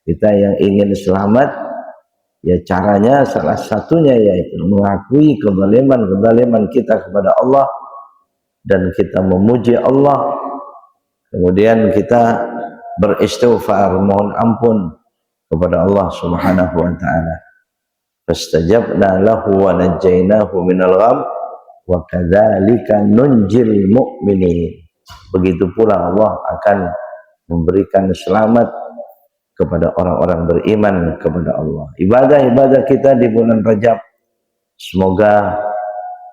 Kita yang ingin selamat, ya caranya salah satunya yaitu mengakui kezaliman kita kepada Allah dan kita memuji Allah. Kemudian kita beristighfar, mohon ampun kepada Allah Subhanahu wa taala. Fastajabna lahu wa najjaynahu minal gham wa kadzalika nunjil mu'minin. Begitu pula Allah akan memberikan selamat kepada orang-orang beriman kepada Allah. Ibadah-ibadah kita di bulan Rajab semoga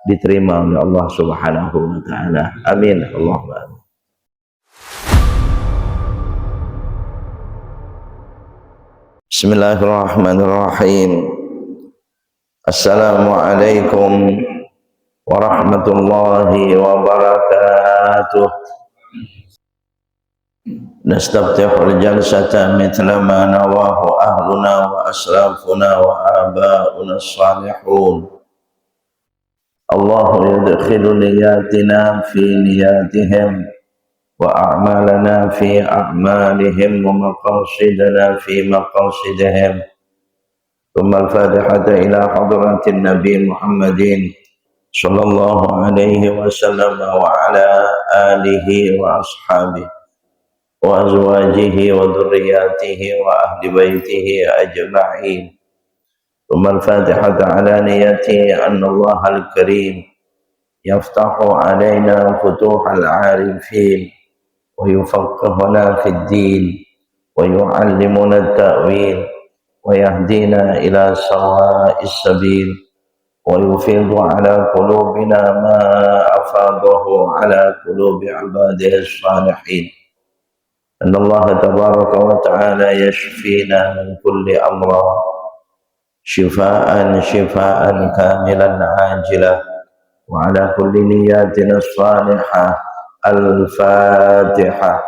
diterima oleh Allah Subhanahu wa taala. Amin. Allahumma amin. Bismillahirrahmanirrahim. Assalamualaikum warahmatullahi wabarakatuh. Nastaftihul jalsata mithla ma nawahu ahluna wa aslafuna wa aba'una salihun. Allahu yudkhilu niyatina fi niyatihim wa a'malana fi a'malihim wa maqasidana fi maqasidihim. Thumma al-fatihata ila hadratin Nabi Muhammadin sallallahu alaihi wasallam wa ala alihi wa ashabihi wa azwajihi wa dhurriyyatihi wa ahli baitihi ajma'in. Thumma al-fatihata ala niyati anna Allah al-karim yaftahu alaina futuhal arifin wa yufaqqihuna fid din wa yu'allimuna at-ta'wil wa yahdina ila sawa'is sabil wa yufidu ala qulubina ma afadahu ala qulubi ibadihi as-salihin. Anna Allah tabaraka wa ta'ala yashfina min kulli amra shifaan kamilan ajilah wa ala kulli niyatin as-salihah. Al-Fatihah.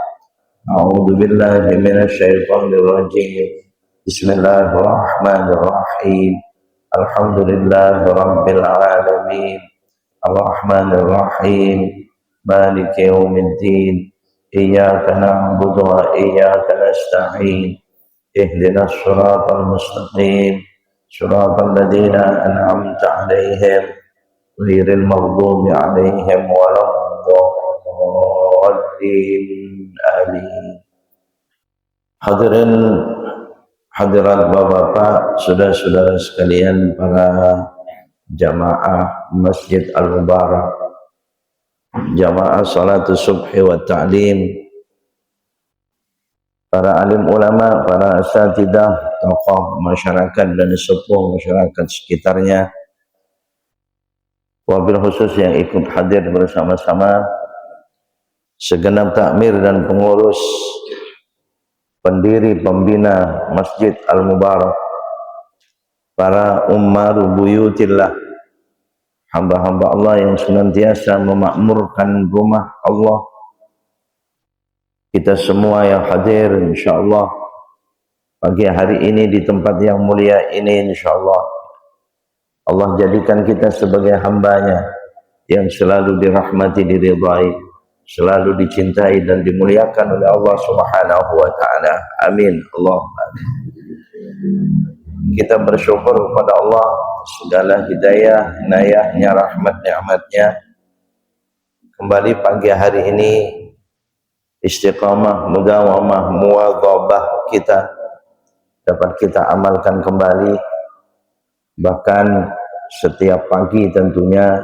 A'udzu billahi minasy syaithanir rajim. Bismillahirrahmanirrahim. Alhamdulillahi rabbil alamin. Arrahmanir rahim. Maliki yaumiddin. Iyyaka na'budu wa iyyaka nasta'in. Ihdinas siratal mustaqim. Siratal ladzina an'amta 'alaihim ghairil maghdubi 'alaihim waladdallin. Amin. Hadirin hadirat bapak-bapak, saudara-saudara sekalian, para jamaah Masjid Al-Mubarak, jamaah salatul subhi wa ta'lim, para alim ulama, para asatidah, tokoh masyarakat dan sepuh masyarakat sekitarnya, wabil khusus yang ikut hadir bersama-sama, segenap takmir dan pengurus pendiri pembina Masjid Al-Mubarak, para ummaru buyutillah, hamba-hamba Allah yang senantiasa memakmurkan rumah Allah, kita semua yang hadir insyaallah pagi hari ini di tempat yang mulia ini, insyaallah Allah jadikan kita sebagai hambanya yang selalu dirahmati, diridhai, selalu dicintai dan dimuliakan oleh Allah Subhanahu wa taala. Amin. Allahumma amin. Kita bersyukur kepada Allah segala hidayah, inayahnya, rahmat, nikmatnya. Kembali pagi hari ini istiqamah, mudawamah, muwadhabah kita dapat kita amalkan kembali. Bahkan setiap pagi tentunya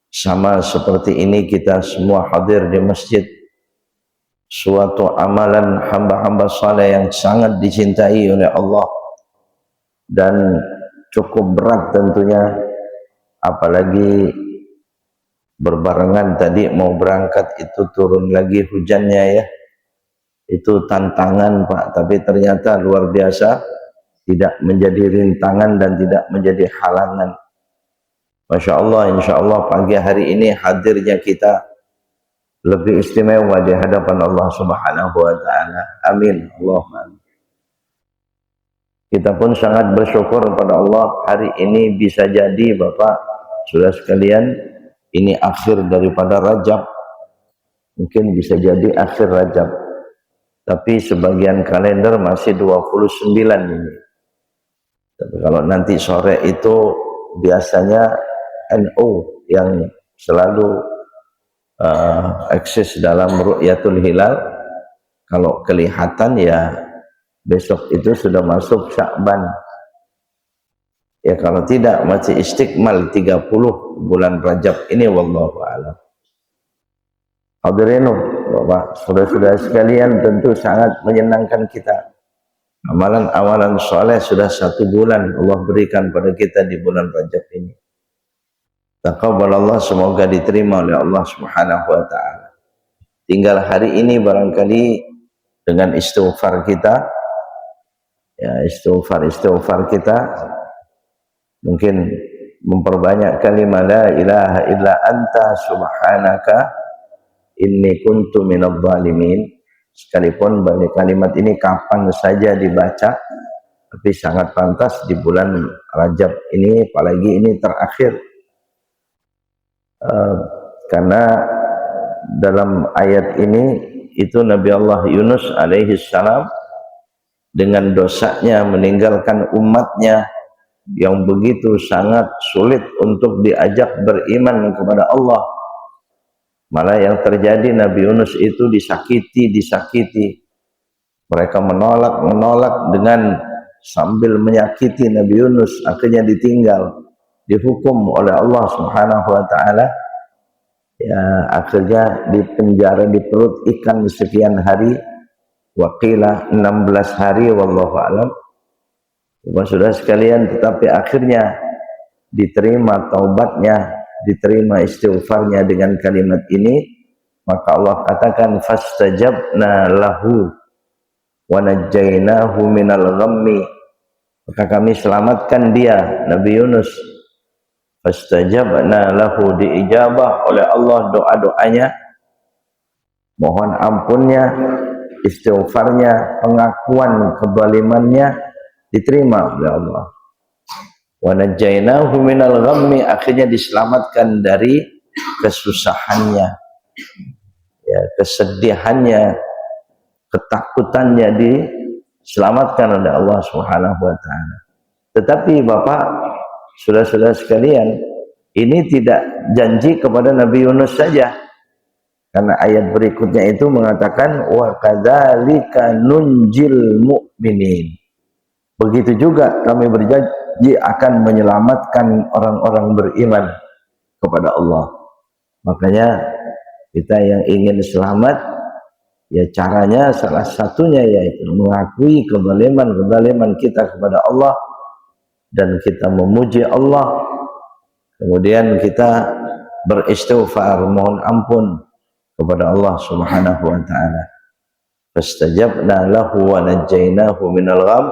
sama seperti ini kita semua hadir di masjid, suatu amalan hamba-hamba saleh yang sangat dicintai oleh Allah dan cukup berat tentunya, apalagi berbarengan tadi mau berangkat itu turun lagi hujannya ya. Itu tantangan Pak, tapi ternyata luar biasa, tidak menjadi rintangan dan tidak menjadi halangan. Masya Allah, insya Allah pagi hari ini hadirnya kita lebih istimewa di hadapan Allah Subhanahu wa ta'ala. Amin. Allahumma. Kita pun sangat bersyukur kepada Allah, hari ini bisa jadi Bapak, saudara sekalian, ini akhir daripada Rajab. Mungkin bisa jadi akhir Rajab. tapi sebagian kalender masih 29 ini. Tapi kalau nanti sore itu biasanya NU yang selalu eksis dalam ru'yatul hilal. Kalau kelihatan ya besok itu sudah masuk Sya'ban. Ya kalau tidak masih istiqmal 30 bulan Rajab ini, wallahu a'lam. Hadirin Bapak, saudara-saudara sekalian, tentu sangat menyenangkan kita. Amalan-amalan soleh sudah 1 bulan Allah berikan pada kita di bulan Rajab ini. Taqabbalallah, semoga diterima oleh Allah Subhanahu wa taala. Tinggal hari ini barangkali dengan istighfar kita, ya istighfar kita mungkin memperbanyak kalimat la ilaha illa anta subhanaka inni kuntu minadh dhalimin. Sekalipun banyak kalimat ini kapan saja dibaca, tapi sangat pantas di bulan Rajab ini, apalagi ini terakhir. Karena dalam ayat ini itu Nabi Allah Yunus alaihi salam dengan dosanya meninggalkan umatnya yang begitu sangat sulit untuk diajak beriman kepada Allah. Malah yang terjadi, Nabi Yunus itu disakiti. Mereka menolak dengan sambil menyakiti Nabi Yunus, akhirnya ditinggal, dihukum oleh Allah Subhanahu wa taala. Ya, akhirnya dipenjara di perut ikan sekian hari, waqilah 16 hari, wallahu a'lam. Saudara sekalian, tetapi akhirnya diterima taubatnya, diterima istighfarnya dengan kalimat ini. Maka Allah katakan fastajabna lahu wa najjaynahu minal ghammi, maka kami selamatkan dia, Nabi Yunus. Fastajabna lahu, diijabah oleh Allah doa-doanya, mohon ampunnya, istighfarnya, pengakuan kezalimannya diterima oleh Allah. Wa najjaynahu minal ghammi, akhirnya diselamatkan dari kesusahannya, ya, kesedihannya, ketakutannya, diselamatkan oleh Allah Subhanahu wa taala. Tetapi Bapak, saudara-saudara sekalian, ini tidak janji kepada Nabi Yunus saja, karena ayat berikutnya itu mengatakan wa kadzalika nunjil mu'minin. Begitu juga kami berjanji akan menyelamatkan orang-orang beriman kepada Allah. Makanya kita yang ingin selamat, ya caranya salah satunya yaitu mengakui kezaliman kita kepada Allah dan kita memuji Allah. Kemudian kita beristighfar, mohon ampun kepada Allah Subhanahu wa taala. Fastajabna lahu wa najjaynahu minal gham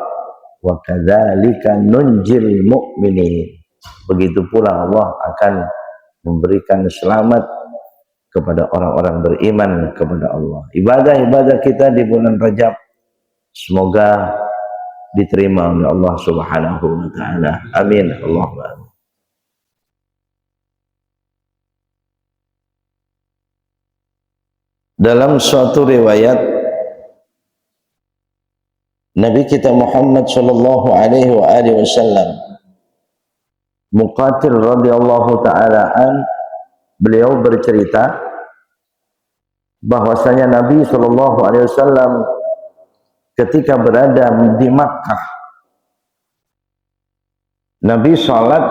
wa kadzalika nunjil mu'minin. Begitu pula Allah akan memberikan selamat kepada orang-orang beriman kepada Allah. Ibadah-ibadah kita di bulan Rajab semoga diterima oleh Allah Subhanahu wa taala. Amin. Allahumma amin. Dalam suatu riwayat, Nabi kita Muhammad sallallahu alaihi wasallam, Muqatil radhiyallahu taala an, beliau bercerita bahwasanya Nabi sallallahu alaihi wasallam ketika berada di Makkah, Nabi sholat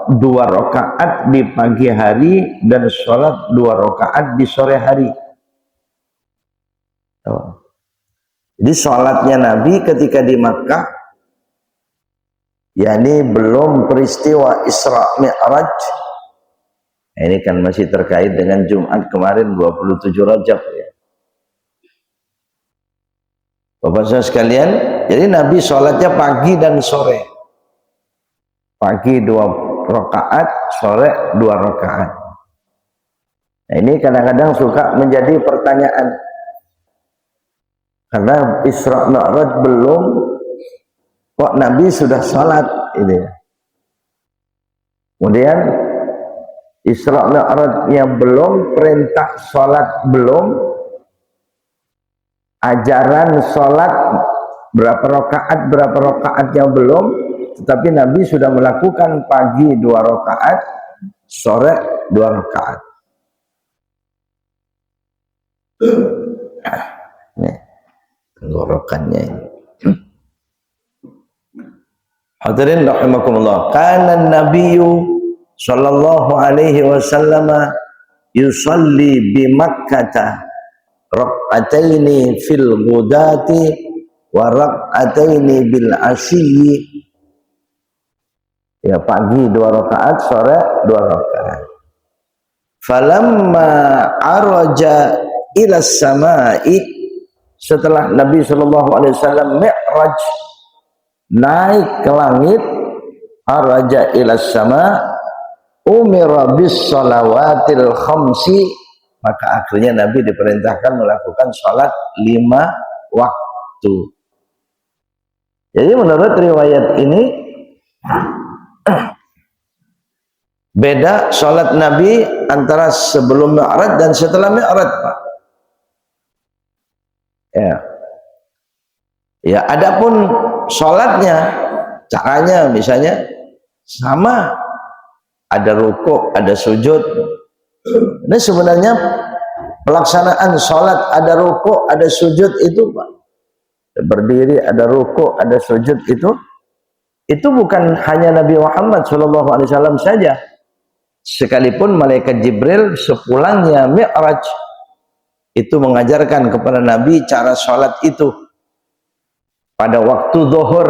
2 rakaat di pagi hari dan sholat 2 rakaat di sore hari. Jadi sholatnya Nabi ketika di Makkah, yakni belum peristiwa Isra Mi'raj. Ini kan masih terkait dengan Jumat kemarin 27 Rajab ya. Bapak-bapak sekalian, jadi Nabi sholatnya pagi dan sore. Pagi 2 rakaat, sore 2 rakaat. Nah, ini kadang-kadang suka menjadi pertanyaan. Karena Isra Mi'raj belum, kok Nabi sudah sholat ini. Kemudian Isra Mi'rajnya belum, perintah sholat belum, ajaran sholat berapa rakaatnya belum, tetapi Nabi sudah melakukan pagi 2 rakaat, sore 2 rakaat. Nih, tenggorokannya ini. Hadirin rahimakumullah, kana nabiyyu sallallahu alaihi wasallam yusalli bi Makkah rak'ataini fil ghudati wa rak'ataini bil asyi. Ya, pagi 2 rakaat, sore 2 rakaat. Falamma araja ila samai, setelah Nabi sallallahu alaihi wasallam mi'raj, naik ke langit, araja ila sama, umira bis salawatil khamsi, maka akhirnya Nabi diperintahkan melakukan salat 5 waktu. Jadi menurut riwayat ini beda salat Nabi antara sebelum Mi'raj dan setelah Mi'raj, Pak. Ya, adapun salatnya, caranya misalnya sama, ada rukuk, ada sujud. Ini sebenarnya pelaksanaan salat ada rukuk, ada sujud itu, Pak. Berdiri, ada rukuk, ada sujud itu bukan hanya Nabi Muhammad SAW saja. Sekalipun malaikat Jibril sepulangnya Mi'raj itu mengajarkan kepada Nabi cara sholat itu pada waktu zuhur,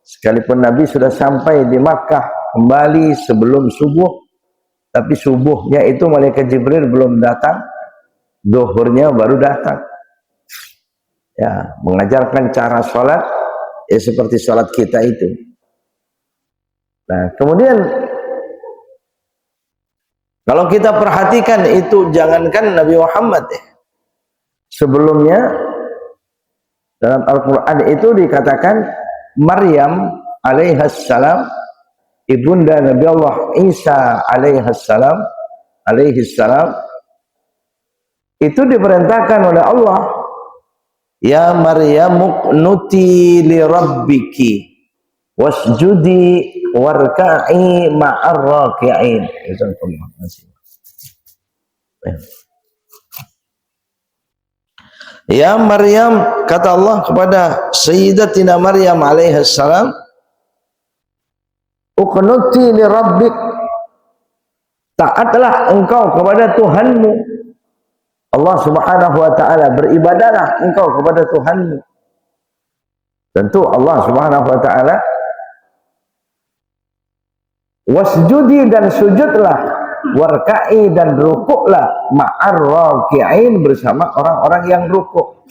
sekalipun Nabi sudah sampai di Makkah kembali sebelum subuh, tapi subuhnya itu malaikat Jibril belum datang, zuhurnya baru datang. Ya, mengajarkan cara sholat ya seperti sholat kita itu. Nah, kemudian kalau kita perhatikan itu, jangankan Nabi Muhammad ya, sebelumnya dalam Al-Quran itu dikatakan Maryam alaihassalam, ibunda Nabi Allah Isa alaihassalam, itu diperintahkan oleh Allah, ya Maryam uqnuti li rabbiki wasjudi warka'i ma'ar raki'in. Ya Maryam, kata Allah kepada Sayyidatina Maryam alaihissalam, uqnuti li rabbik, taatlah engkau kepada Tuhanmu. Allah subhanahu wa ta'ala, beribadahlah engkau kepada Tuhanmu. Tentu Allah subhanahu wa ta'ala, wasjudi, dan sujudlah, warka'i, dan rukuklah, ma'ar raki'in, bersama orang-orang yang rukuk.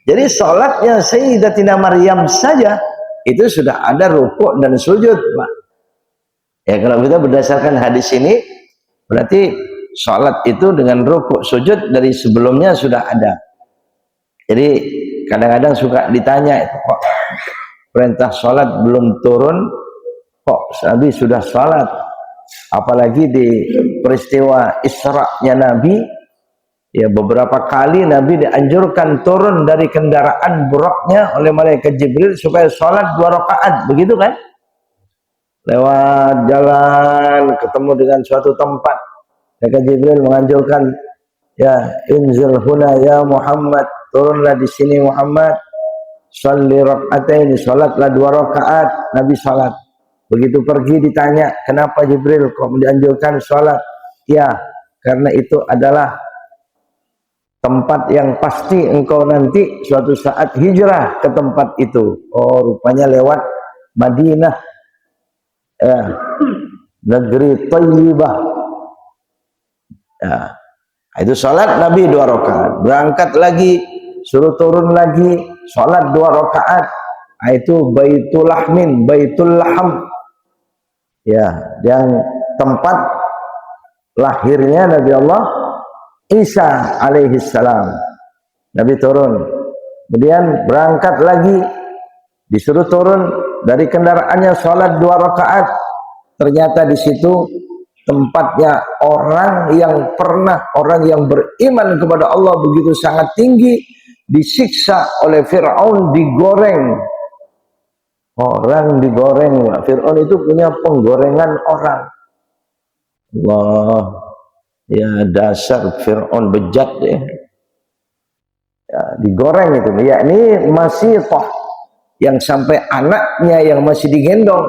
Jadi salatnya Sayyidatina Maryam saja itu sudah ada rukuk dan sujud, Pak. Ya, kalau kita berdasarkan hadis ini berarti salat itu dengan rukuk sujud dari sebelumnya sudah ada. Jadi kadang-kadang suka ditanya, kok perintah salat belum turun, kok Nabi sudah salat? Apalagi di peristiwa Isra-nya Nabi, ya beberapa kali Nabi dianjurkan turun dari kendaraan buraknya oleh malaikat Jibril supaya salat 2 rakaat, begitu kan? Lewat jalan ketemu dengan suatu tempat, malaikat Jibril menganjurkan, ya inzil huna ya Muhammad, turunlah di sini Muhammad, sholli rak'atain, salatlah 2 rakaat. Nabi salat. Begitu pergi ditanya, kenapa Jibril kok dianjurkan salat? Ya, karena itu adalah tempat yang pasti engkau nanti suatu saat hijrah ke tempat itu. Oh, rupanya lewat Madinah, ya, negeri Thayyibah. Ya, itu salat Nabi 2 rakaat. Berangkat lagi, suruh turun lagi, salat 2 rakaat. Itu Baitul Lahmin, Baitul Laham. Ya, yang tempat lahirnya Nabi Allah Isa alaihissalam. Nabi turun, kemudian berangkat lagi, disuruh turun dari kendaraannya, sholat 2 rakaat. Ternyata di situ tempatnya orang yang beriman kepada Allah begitu sangat tinggi, disiksa oleh Fir'aun, digoreng. Orang digoreng. Fir'aun itu punya penggorengan orang. Allah, ya dasar Fir'aun bejat ya. Ya, digoreng itu, yakni masih toh yang sampai anaknya yang masih digendong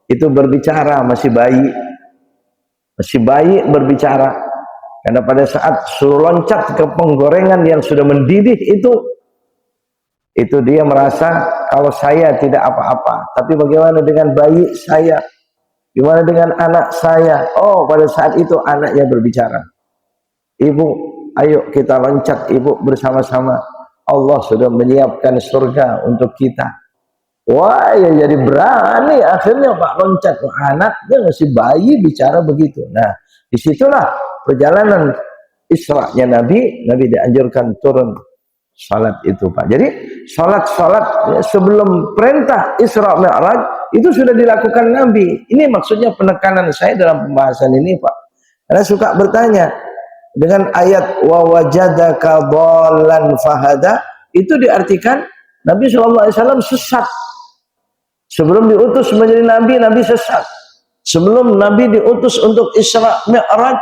itu berbicara, masih bayi berbicara. Karena pada saat suruh loncat ke penggorengan yang sudah mendidih itu dia merasa kalau saya tidak apa-apa, tapi bagaimana dengan bayi saya, gimana dengan anak saya? Oh, pada saat itu anaknya berbicara, ibu, ayo kita loncat ibu bersama-sama, Allah sudah menyiapkan surga untuk kita. Wah, ya jadi berani akhirnya Pak loncat. Anaknya masih bayi bicara begitu. Nah, disitulah perjalanan Isra-nya Nabi dianjurkan turun salat itu Pak. Jadi salat ya, sebelum perintah Isra Mi'raj itu sudah dilakukan Nabi. Ini maksudnya penekanan saya dalam pembahasan ini Pak. Karena suka bertanya dengan ayat wa wajadaka dhallan fahada, itu diartikan Nabi SAW sesat. Sebelum diutus menjadi Nabi, Nabi sesat. Sebelum Nabi diutus untuk Isra Mi'raj,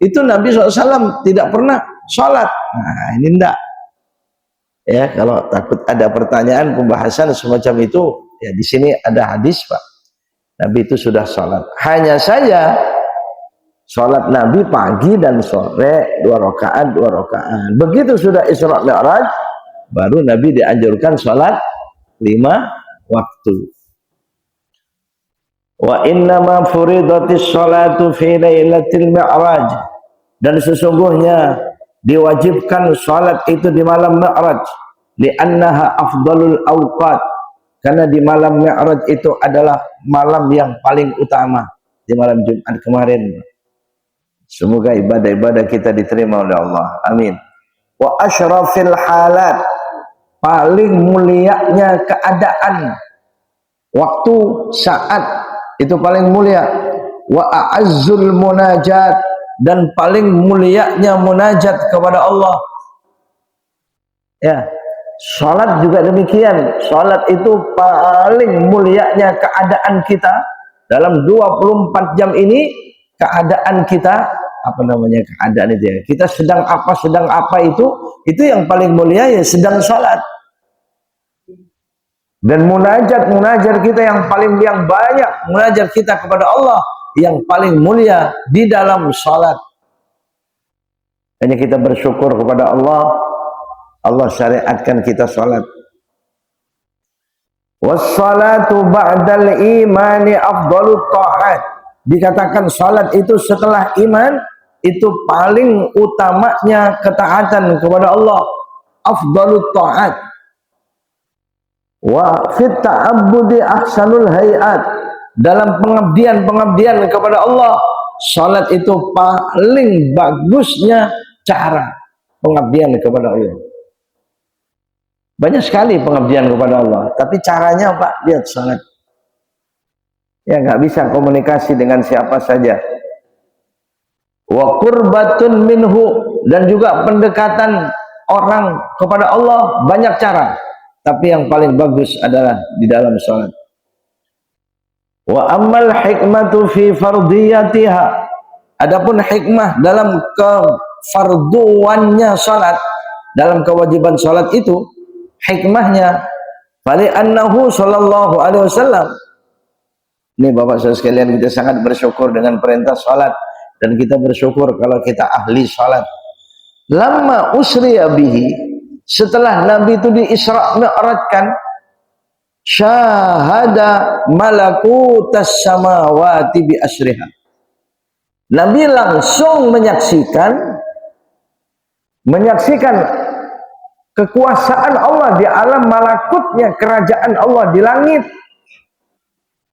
itu Nabi SAW tidak pernah sholat. Nah, ini enggak. Ya, kalau takut ada pertanyaan pembahasan semacam itu, ya di sini ada hadis Pak. Nabi itu sudah sholat. Hanya saja sholat Nabi pagi dan sore 2 rakaat. Begitu sudah Isra Mi'raj, baru Nabi dianjurkan sholat 5 waktu. Wa innama furidatis sholatu fi lailatil mi'raj, dan sesungguhnya diwajibkan salat itu di malam Mi'raj, li'annaha afdalul awqat, karena di malam Mi'raj itu adalah malam yang paling utama. Di malam Jumat kemarin, semoga ibadah-ibadah kita diterima oleh Allah, amin. Wa asyrafil halat, paling mulianya keadaan, waktu, saat itu paling mulia. Wa a'azzul munajat, dan paling mulianya munajat kepada Allah. Ya, salat juga demikian. Salat itu paling mulianya keadaan kita dalam 24 jam ini. Keadaan kita, apa namanya keadaan itu ya, kita sedang apa itu yang paling mulia ya sedang salat. Dan munajat kita yang banyak, munajat kita kepada Allah yang paling mulia di dalam salat. Hanya kita bersyukur kepada Allah, Allah syariatkan kita salat. Wassalatu ba'dal imani afdalut ta'at, dikatakan salat itu setelah iman itu paling utamanya ketaatan kepada Allah, afdalut ta'at. Wa fit ta'abbudi ahsanul hayat, dalam pengabdian kepada Allah, salat itu paling bagusnya cara pengabdian kepada Allah. Banyak sekali pengabdian kepada Allah, tapi caranya Pak, lihat salat. Ya, nggak bisa komunikasi dengan siapa saja. Wa qurbatun minhu, dan juga pendekatan orang kepada Allah banyak cara, tapi yang paling bagus adalah di dalam salat. Wa ammal hikmatu fi fardiyatiha, adapun hikmah dalam kefarduannya salat, dalam kewajiban salat itu, hikmahnya fali annahu sallallahu alaihi wasallam. Ini Bapak Saudara sekalian, kita sangat bersyukur dengan perintah salat, dan kita bersyukur kalau kita ahli salat. Lamma usriya bihi, setelah Nabi itu di Isra Mi'rajkan, syahada malakutas samawati bi asriha, Nabi langsung menyaksikan kekuasaan Allah di alam malakutnya, kerajaan Allah di langit.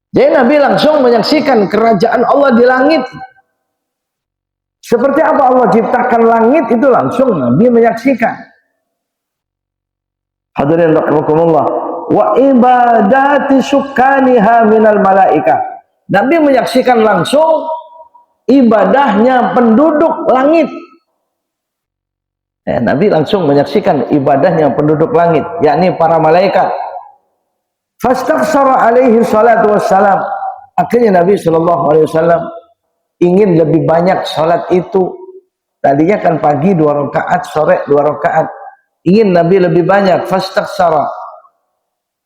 Jadi Nabi langsung menyaksikan kerajaan Allah di langit. Seperti apa Allah ciptakan langit itu langsung Nabi menyaksikan. Hadirin rahimakumullah, wa ibadati sukaniha minal malaika, Nabi menyaksikan langsung ibadahnya penduduk langit. Nabi langsung menyaksikan ibadahnya penduduk langit, yakni para malaikat. Fastaghfara alaihi salatu wassalam. Akhirnya Nabi sallallahu alaihi wasallam ingin lebih banyak salat itu. Tadinya kan pagi 2 rakaat, sore 2 rakaat. Ingin Nabi lebih banyak. Fastaghfara.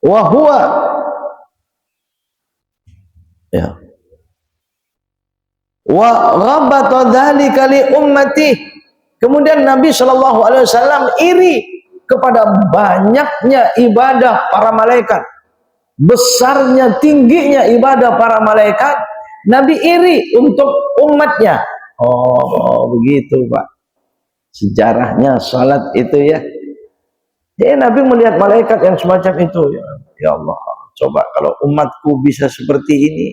Wa huwa, ya, wa ghabata dzalika li ummati. Kemudian Nabi sallallahu alaihi wasallam iri kepada banyaknya ibadah para malaikat, besarnya tingginya ibadah para malaikat. Nabi iri untuk umatnya. Oh begitu Pak sejarahnya salat itu ya. Jadi Nabi melihat malaikat yang semacam itu, ya Allah, coba kalau umatku bisa seperti ini.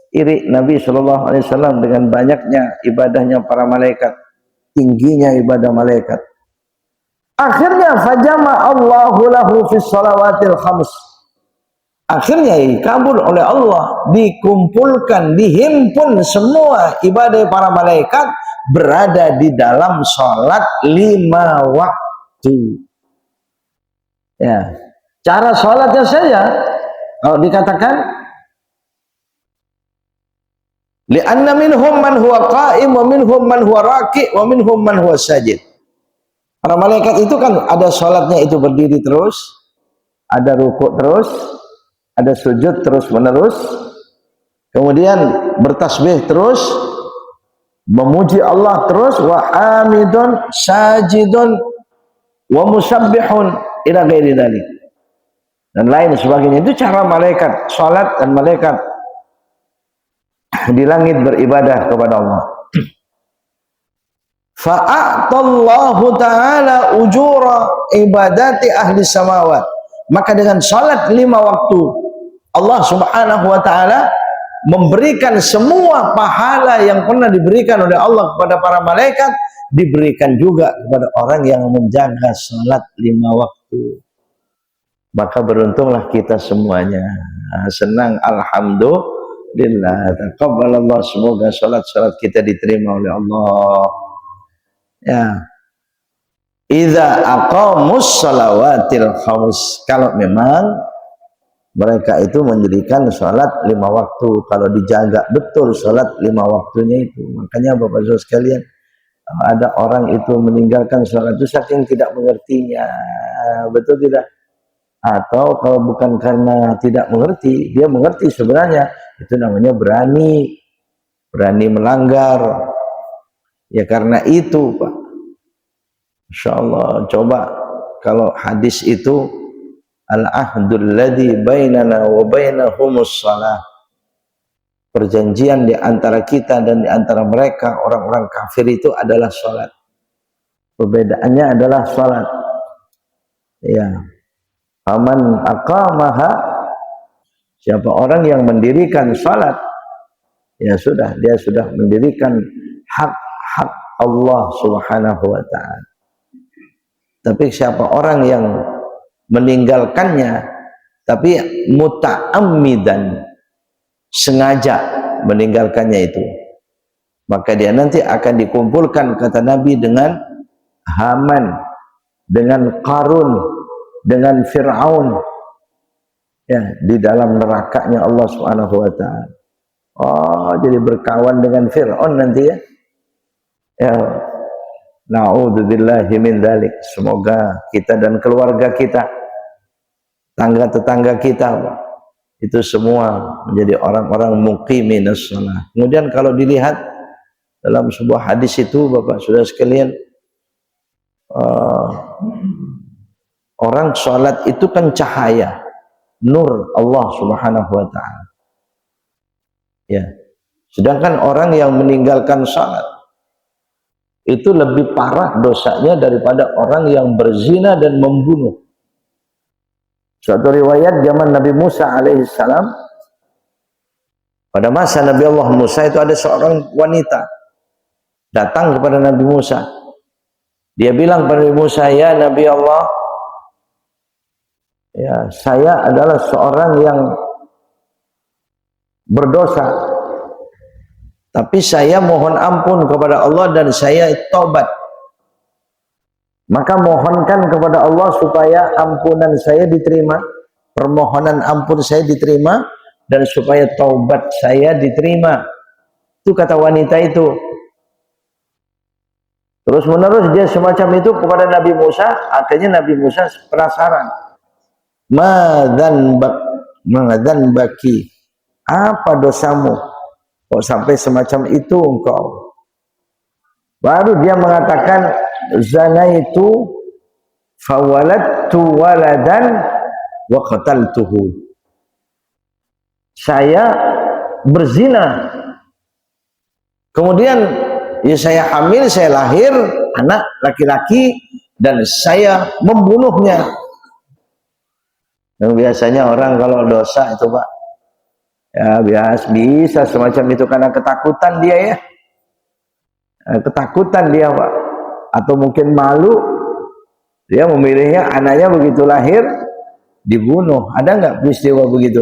Iri Nabi Shallallahu Alaihi Wasallam dengan banyaknya ibadahnya para malaikat, tingginya ibadah malaikat. Akhirnya fajama Allahu lahu fis salawatil khams. Akhirnya dikabul oleh Allah, dikumpulkan, dihimpun semua ibadah para malaikat berada di dalam sholat 5 waktu. Ya, cara sholatnya saja kalau dikatakan li'anna minhum man huwa qa'im wa minhum man huwa raki' wa minhum man huwa sajid. Para malaikat itu kan ada sholatnya itu berdiri terus, ada rukuk terus, ada sujud terus menerus, kemudian bertasbih terus, memuji Allah terus, wa hamidun sajidun wa musabbihun ila ghairi dzalik, dan lain sebagainya. Itu cara malaikat sholat dan malaikat di langit beribadah kepada Allah. Fa'atallahu ta'ala ujura ibadati ahli samawat. Maka dengan salat 5 waktu Allah subhanahu wa ta'ala memberikan semua pahala yang pernah diberikan oleh Allah kepada para malaikat, diberikan juga kepada orang yang menjaga salat 5 waktu. Maka beruntunglah kita semuanya. Senang, alhamdulillah. Taqabbalallah, semoga salat-salat kita diterima oleh Allah. Ya. Idza aqamus salawatil khams. Kalau memang mereka itu mendirikan salat 5 waktu, kalau dijaga betul salat 5 waktunya itu. Makanya Bapak Saudara sekalian, ada orang itu meninggalkan salat itu saking tidak mengertinya, betul tidak? Atau kalau bukan karena tidak mengerti, dia mengerti sebenarnya, itu namanya berani melanggar. Ya karena itu Pak, insyaallah coba kalau hadis itu al-ahdul ladzi bainana wa bainahumus shalah, perjanjian di antara kita dan di antara mereka orang-orang kafir itu adalah salat. Perbedaannya adalah salat. Ya. Faman aqamaha, siapa orang yang mendirikan salat, ya sudah, dia sudah mendirikan hak Allah subhanahu wa ta'ala. Tapi siapa orang yang meninggalkannya tapi muta'ammidan, sengaja meninggalkannya itu, maka dia nanti akan dikumpulkan, kata Nabi, dengan Haman, dengan Qarun, dengan Fir'aun, ya, di dalam nerakanya Allah subhanahu wa ta'ala. Oh, jadi berkawan dengan Fir'aun nanti ya. Ya, na'udzubillahi min dzalik. Semoga kita dan keluarga kita, tetangga kita, itu semua menjadi orang-orang muqiminus shalah. Kemudian kalau dilihat dalam sebuah hadis itu Bapak Saudara sekalian, orang sholat itu kan cahaya, nur Allah subhanahu wa ta'ala. Ya. Sedangkan orang yang meninggalkan sholat itu lebih parah dosanya daripada orang yang berzina dan membunuh. Suatu riwayat zaman Nabi Musa alaihissalam, pada masa Nabi Allah Musa itu ada seorang wanita datang kepada Nabi Musa. Dia bilang kepada Nabi Musa, ya Nabi Allah, ya, saya adalah seorang yang berdosa, tapi saya mohon ampun kepada Allah dan saya tobat. Maka mohonkan kepada Allah supaya ampunan saya diterima, permohonan ampun saya diterima, dan supaya taubat saya diterima. Itu kata wanita itu. Terus menerus dia semacam itu kepada Nabi Musa. Akhirnya Nabi Musa penasaran. Madzan baki, apa dosamu kok sampai semacam itu engkau? Baru dia mengatakan, zanaitu fawaladtu waladan wa qataltuhu. Saya berzina, kemudian ya saya hamil, saya lahir anak laki-laki dan saya membunuhnya. Yang biasanya orang kalau dosa itu Pak, ya bisa semacam itu karena ketakutan dia ya. Ketakutan dia Pak, atau mungkin malu, dia memilihnya anaknya begitu lahir dibunuh. Ada nggak peristiwa begitu?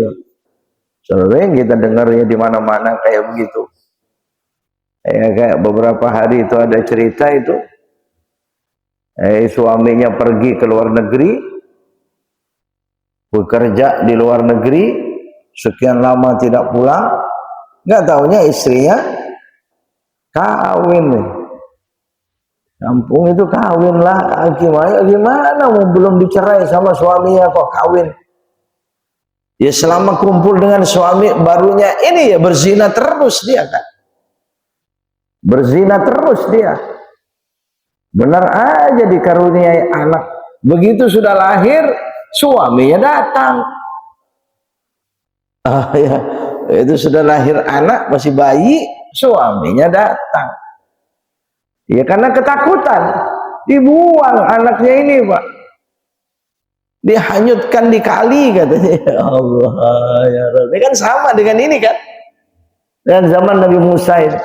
Sering kita dengar ya di mana-mana kayak begitu. Ya, kayak beberapa hari itu ada cerita itu, suaminya pergi ke luar negeri, bekerja di luar negeri, sekian lama tidak pulang, nggak taunya istrinya kawin nih. Kampung itu kawin lah, gimana mau belum dicerai sama suaminya kok kawin. Ya selama kumpul dengan suami barunya ini ya berzina terus dia kan. Berzina terus dia. Benar aja dikaruniai anak. Begitu sudah lahir, suaminya datang. Ya, itu sudah lahir anak, masih bayi, suaminya datang. Ya karena ketakutan, dibuang anaknya ini Pak, dihanyutkan di kali katanya. Ya Allah ya Rabbi, ini kan sama dengan ini kan, dan zaman Nabi Musa ini.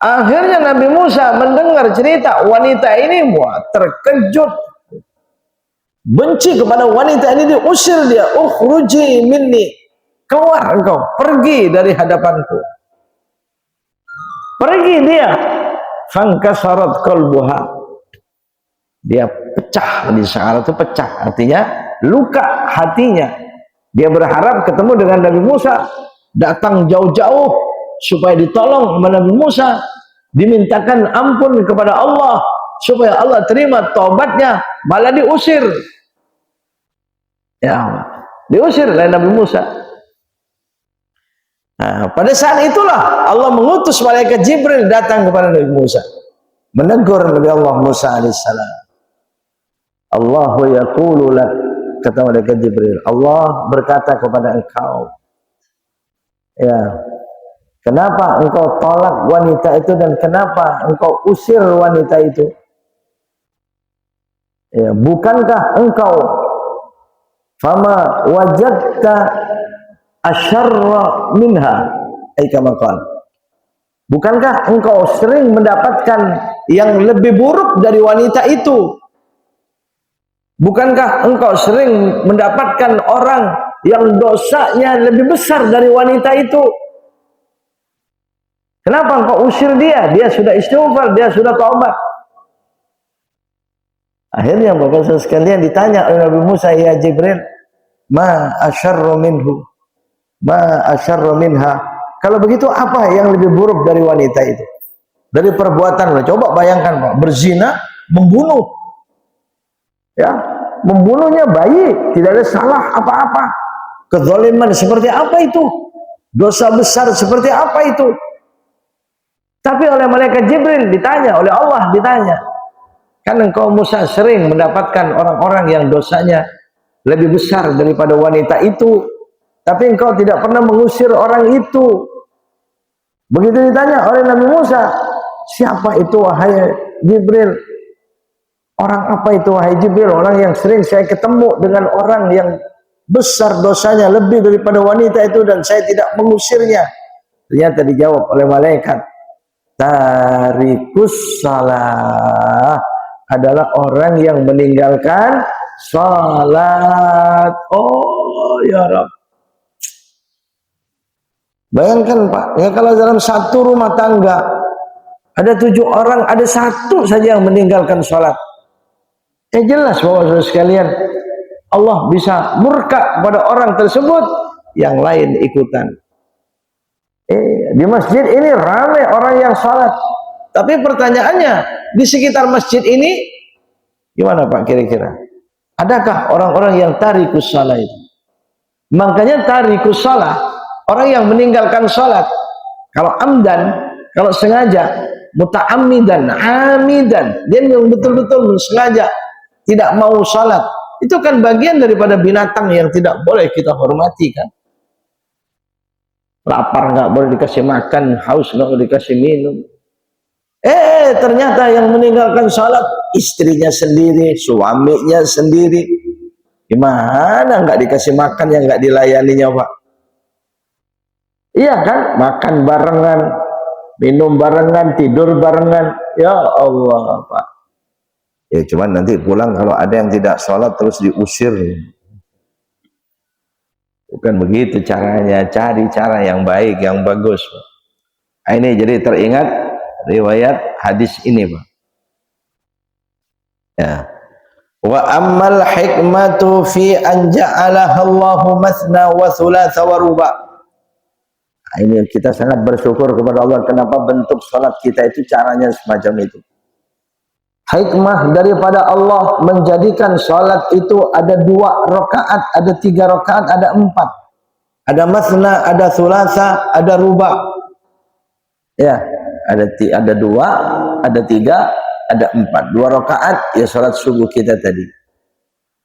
Akhirnya Nabi Musa mendengar cerita wanita ini, wah terkejut, benci kepada wanita ini, diusir dia. Ukhruji minni, keluar engkau, pergi dari hadapanku, pergi dia. Fangkasarat qalbuha, dia pecah, di saat itu pecah, artinya luka hatinya. Dia berharap ketemu dengan Nabi Musa, datang jauh-jauh supaya ditolong sama Nabi Musa, dimintakan ampun kepada Allah supaya Allah terima taubatnya, malah diusir. Ya Allah, diusir oleh Nabi Musa. Nah, pada saat itulah Allah mengutus malaikat Jibril datang kepada Nabi Musa, menegur Nabi Allah Musa alaihissalam. Allahu yaqulu lak, kata malaikat Jibril, Allah berkata kepada engkau, ya, kenapa engkau tolak wanita itu dan kenapa engkau usir wanita itu? Ya, bukankah engkau fama wajadta asyarra minha, kama qala, bukankah engkau sering mendapatkan yang lebih buruk dari wanita itu? Bukankah engkau sering mendapatkan orang yang dosanya lebih besar dari wanita itu? Kenapa engkau usir dia? Dia sudah istighfar, dia sudah taubat. Akhirnya Bapak sekalian ditanya oleh Nabi Musa, ya Jibril, ma asyarru minhu, ma asyarru minha. Kalau begitu apa yang lebih buruk dari wanita itu? Dari perbuatan, coba bayangkan Pak, berzina, membunuh. Ya, membunuhnya bayi, tidak ada salah apa-apa. Kezaliman seperti apa itu? Dosa besar seperti apa itu? Tapi oleh malaikat Jibril ditanya, oleh Allah ditanya, kan engkau Musa sering mendapatkan orang-orang yang dosanya lebih besar daripada wanita itu, tapi engkau tidak pernah mengusir orang itu. Begitu ditanya oleh Nabi Musa, siapa itu wahai Jibril? Orang apa itu wahai Jibril? Orang yang sering saya ketemu dengan orang yang besar dosanya lebih daripada wanita itu dan saya tidak mengusirnya. Ternyata dijawab oleh malaikat, tarikus salah, adalah orang yang meninggalkan salat. Oh ya Rabb, bayangkan Pak, ya kalau dalam satu rumah tangga Ada 7 orang, ada 1 saja yang meninggalkan sholat. Jelas bahwa saudara sekalian, Allah bisa murka kepada orang tersebut, yang lain ikutan. Di masjid ini ramai orang yang sholat, tapi pertanyaannya, di sekitar masjid ini gimana Pak kira-kira? Adakah orang-orang yang tarikus shalah itu? Makanya tarikus shalah, orang yang meninggalkan sholat, kalau amdan, kalau sengaja, muta'ammidan, amidan, dia yang betul-betul sengaja tidak mau sholat, itu kan bagian daripada binatang yang tidak boleh kita hormati kan. Lapar nggak boleh dikasih makan, haus nggak boleh dikasih minum. Ternyata yang meninggalkan sholat istrinya sendiri, suaminya sendiri. Gimana nggak dikasih makan yang nggak dilayaninya Pak? Iya kan, makan barengan, minum barengan, tidur barengan. Ya Allah Pak. Ya cuman nanti pulang kalau ada yang tidak sholat terus diusir. Bukan begitu caranya, cari cara yang baik, yang bagus. Ini jadi teringat riwayat hadis ini Pak. Ya. Wa ammal hikmatu fi an ja'alaha Allahu mathna wa thulatha wa ruba. Ini kita sangat bersyukur kepada Allah kenapa bentuk salat kita itu caranya semacam itu. Hikmah daripada Allah menjadikan salat itu ada 2 rakaat, ada 3 rakaat, ada 4. Ada mathna, ada thulatha, ada ruba. Ya, ada 2, ada 3, ada 4. 2 rakaat ya salat subuh kita tadi.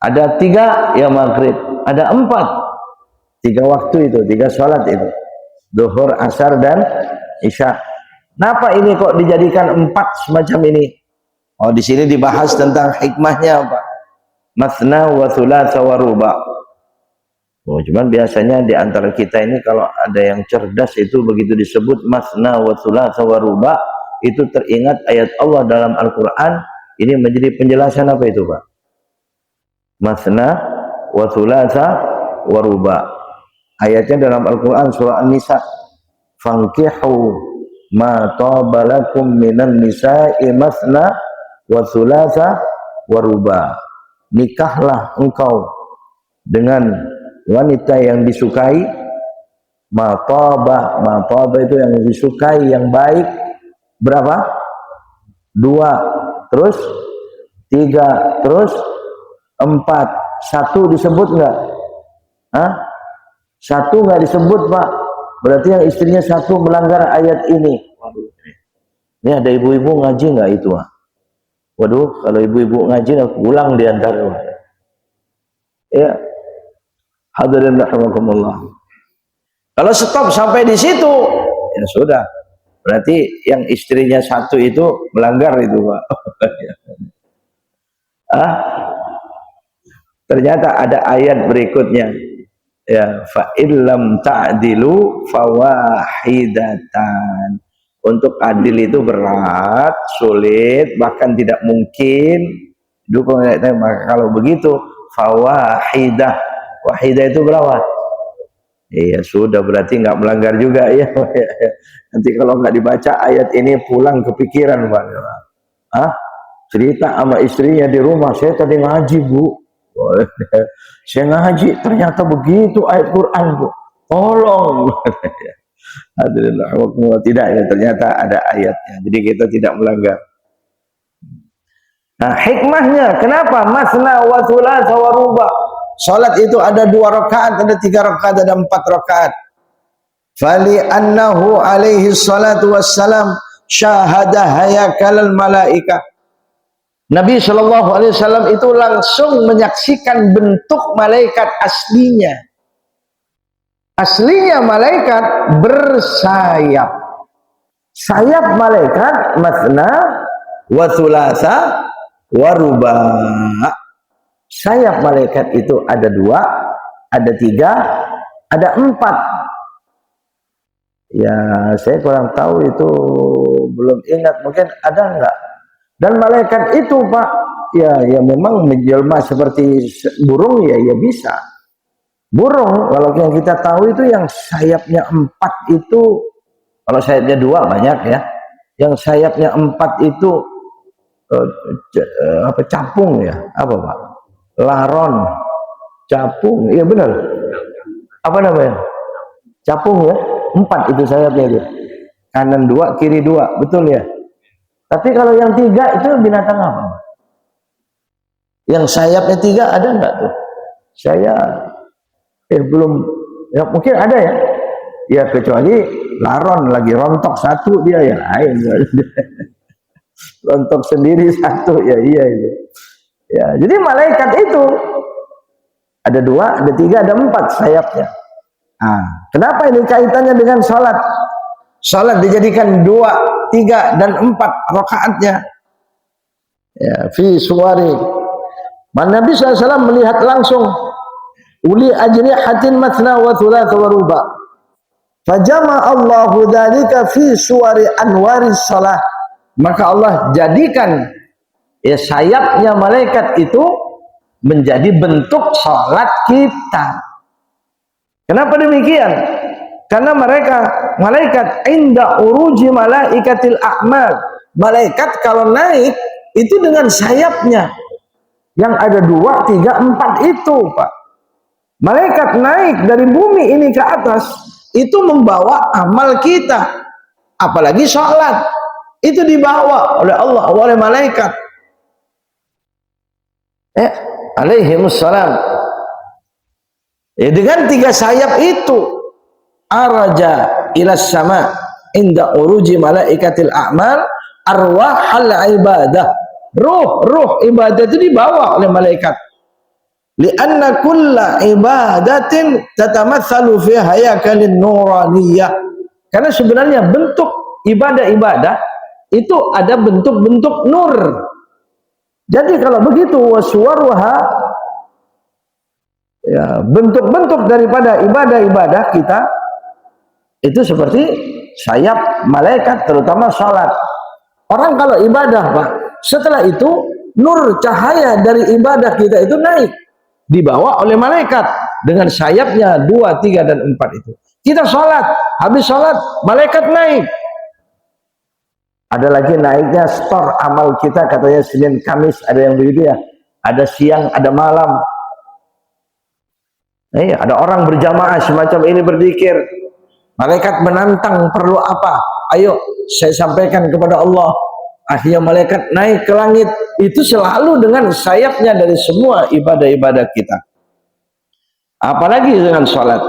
Ada 3 ya maghrib. Ada 4. 3 waktu itu, 3 salat itu. Zuhur, asar dan isya. Kenapa ini kok dijadikan 4 semacam ini? Oh, di sini dibahas tentang hikmahnya apa? Mathna wa thulatha wa ruba. Oh, cuman biasanya di antara kita ini kalau ada yang cerdas itu begitu disebut mathna wa thulatha wa ruba, itu teringat ayat Allah dalam Al-Qur'an. Ini menjadi penjelasan apa itu, Pak? Mathna wa thulatha wa ruba. Ayatnya dalam Al-Qur'an surah An-Nisa. Fankihu ma taba lakum minan nisa'i mathna wa thulatha wa ruba. Nikahlah engkau dengan wanita yang disukai. Mataba itu yang disukai, yang baik. Berapa? 2, terus 3, terus 4. 1 disebut enggak? 1 enggak disebut Pak. Berarti yang istrinya 1 melanggar ayat ini. Waduh. Ini ada ibu-ibu ngaji enggak itu Pak? Waduh, kalau ibu-ibu ngaji pulang diantar. Ya. Hadirin rahimakumullah. Kalau stop sampai di situ, ya sudah. Berarti yang istrinya 1 itu melanggar itu, Pak. Ternyata ada ayat berikutnya. Ya, fa illam ta'dilu fawahidatan. Untuk adil itu berat, sulit, bahkan tidak mungkin. Maka kalau begitu fawahidah. Wahidah itu berapa? Iya sudah, berarti nggak melanggar juga ya. Nanti kalau nggak dibaca ayat ini pulang kepikiran Pak. Cerita sama istrinya di rumah, saya tadi ngaji Bu. Saya ngaji, ternyata begitu ayat Quran Bu. Tolong. Tidak ya, ternyata ada ayatnya. Jadi kita tidak melanggar. Nah, hikmahnya kenapa masna wa thulatha wa ruba? Salat itu ada 2 rakaat, ada 3 rakaat, ada 4 rakaat. Fali annahu alaihi salatu wassalam syahada hayakalal malaika. Nabi sallallahu alaihi wasallam itu langsung menyaksikan bentuk malaikat aslinya. Aslinya malaikat bersayap. Sayap malaikat mathna wa thulatha wa ruba. Sayap malaikat itu ada 2, ada 3, ada 4. Ya, saya kurang tahu itu, belum ingat, mungkin ada enggak. Dan malaikat itu Pak, ya memang menjelma seperti burung ya bisa. Burung, kalau yang kita tahu itu yang sayapnya 4 itu, kalau sayapnya 2 banyak ya. Yang sayapnya 4 itu apa, capung ya? Apa Pak? Laron, capung, iya benar. Apa namanya? Capung ya? 4 itu sayapnya itu. Kanan 2, kiri 2, betul ya? Tapi kalau yang 3 itu binatang apa? Yang sayapnya 3 ada enggak tuh? Saya belum, ya mungkin ada ya. Ya kecuali laron lagi rontok 1 dia ya lain. Rontok sendiri 1 ya iya itu. Ya, jadi malaikat itu ada 2, ada 3, ada 4 sayapnya. Nah, kenapa ini kaitannya dengan salat? Salat dijadikan 2, 3 dan 4 rakaatnya. Ya, fi suwari. Nabi SAW melihat langsung uli ajnihatin mathna wa thulatha wa ruba. Fajama Allahu dzalika fi suwari anwaris salah. Maka Allah jadikan ya sayapnya malaikat itu menjadi bentuk salat kita. Kenapa demikian? Karena malaikat inda uruji malaikatil a'mal. Malaikat kalau naik itu dengan sayapnya yang ada 2, 3, 4 itu, Pak. Malaikat naik dari bumi ini ke atas itu membawa amal kita, apalagi sholat itu dibawa oleh Allah, oleh malaikat. Alaihimussalam. Ya, dengan 3 sayap itu araja ilas sama inda uruji malaikatil a'mal arwahal ibadah. Ruh ibadah itu dibawa oleh malaikat. Lianna kulla ibadatin tatamatsalu fi hayakalin nuraniyah. Karena sebenarnya bentuk ibadah-ibadah itu ada bentuk-bentuk nur. Jadi kalau begitu waswaruha, ya, bentuk-bentuk daripada ibadah-ibadah kita itu seperti sayap malaikat, terutama salat. Orang kalau ibadah, Pak, setelah itu nur cahaya dari ibadah kita itu naik, dibawa oleh malaikat dengan sayapnya 2, 3 dan 4 itu. Kita sholat, habis sholat malaikat naik. Ada lagi naiknya stor amal kita, katanya Senin Kamis, ada yang begitu ya. Ada siang, ada malam. Ada orang berjamaah semacam ini berzikir. Malaikat menantang, perlu apa? Ayo saya sampaikan kepada Allah. Akhirnya malaikat naik ke langit. Itu selalu dengan sayapnya dari semua ibadah-ibadah kita. Apalagi dengan sholat.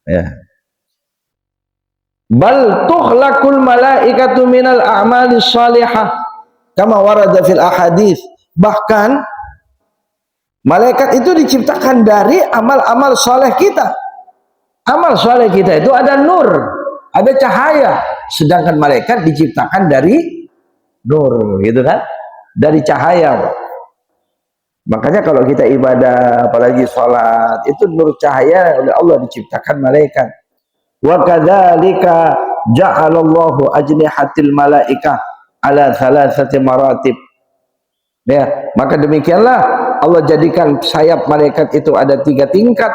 Ya. Bal tukhlaqul malaikatu minal a'mali shalihah kama warada fil ahadits. Bahkan malaikat itu diciptakan dari amal-amal saleh kita. Amal saleh kita itu ada nur, ada cahaya, sedangkan malaikat diciptakan dari nur, gitu kan? Dari cahaya. Makanya kalau kita ibadah, apalagi sholat, itu nur cahaya oleh Allah diciptakan malaikat. Wa kadzalika ja'alallahu ajnihatil malaikah ala thalathati maratib. Ya, maka demikianlah Allah jadikan sayap malaikat itu ada 3 tingkat.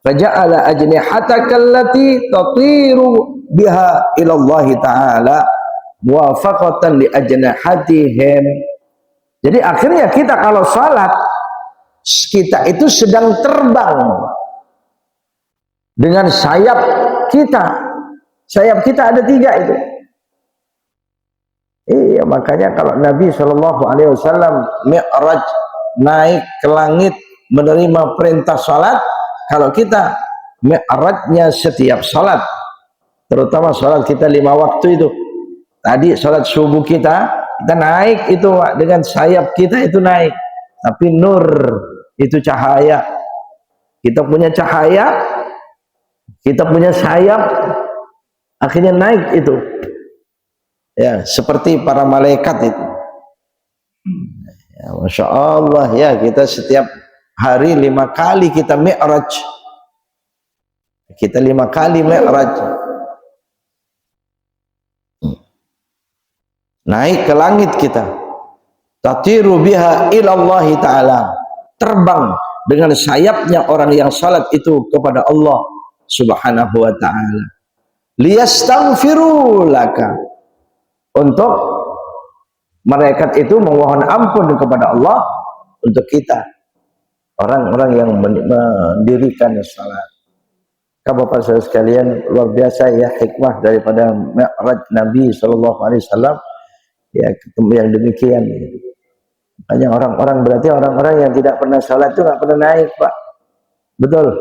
Faja'ala ajnihatakallati tatiru biha ila Allah taala muwafaqatan li ajnihatihim. Jadi akhirnya kita kalau salat, kita itu sedang terbang dengan sayap kita. Sayap kita ada 3 itu. Iya, makanya kalau Nabi SAW mi'raj, naik ke langit menerima perintah salat, kalau kita mi'rajnya setiap salat, terutama salat kita 5 waktu itu. Tadi salat subuh kita naik itu dengan sayap kita itu naik. Tapi nur itu cahaya. Kita punya cahaya, kita punya sayap, akhirnya naik itu. Ya, seperti para malaikat itu. Ya, Masya Allah ya, kita setiap hari 5 kali kita mi'raj. Kita 5 kali mi'raj. Naik ke langit kita. Tatiru biha ilallah ta'ala. Terbang dengan sayapnya orang yang salat itu kepada Allah subhanahu wa ta'ala. Liyastaghfiru laka. untuk malaikat itu memohon ampun kepada Allah untuk kita, orang-orang yang mendirikan salat. Bapak saudara sekalian, luar biasa ya hikmah daripada Mi'raj Nabi SAW ya, ketemu yang demikian. Hanya orang-orang, berarti orang-orang yang tidak pernah salat itu nggak pernah naik, Pak. Betul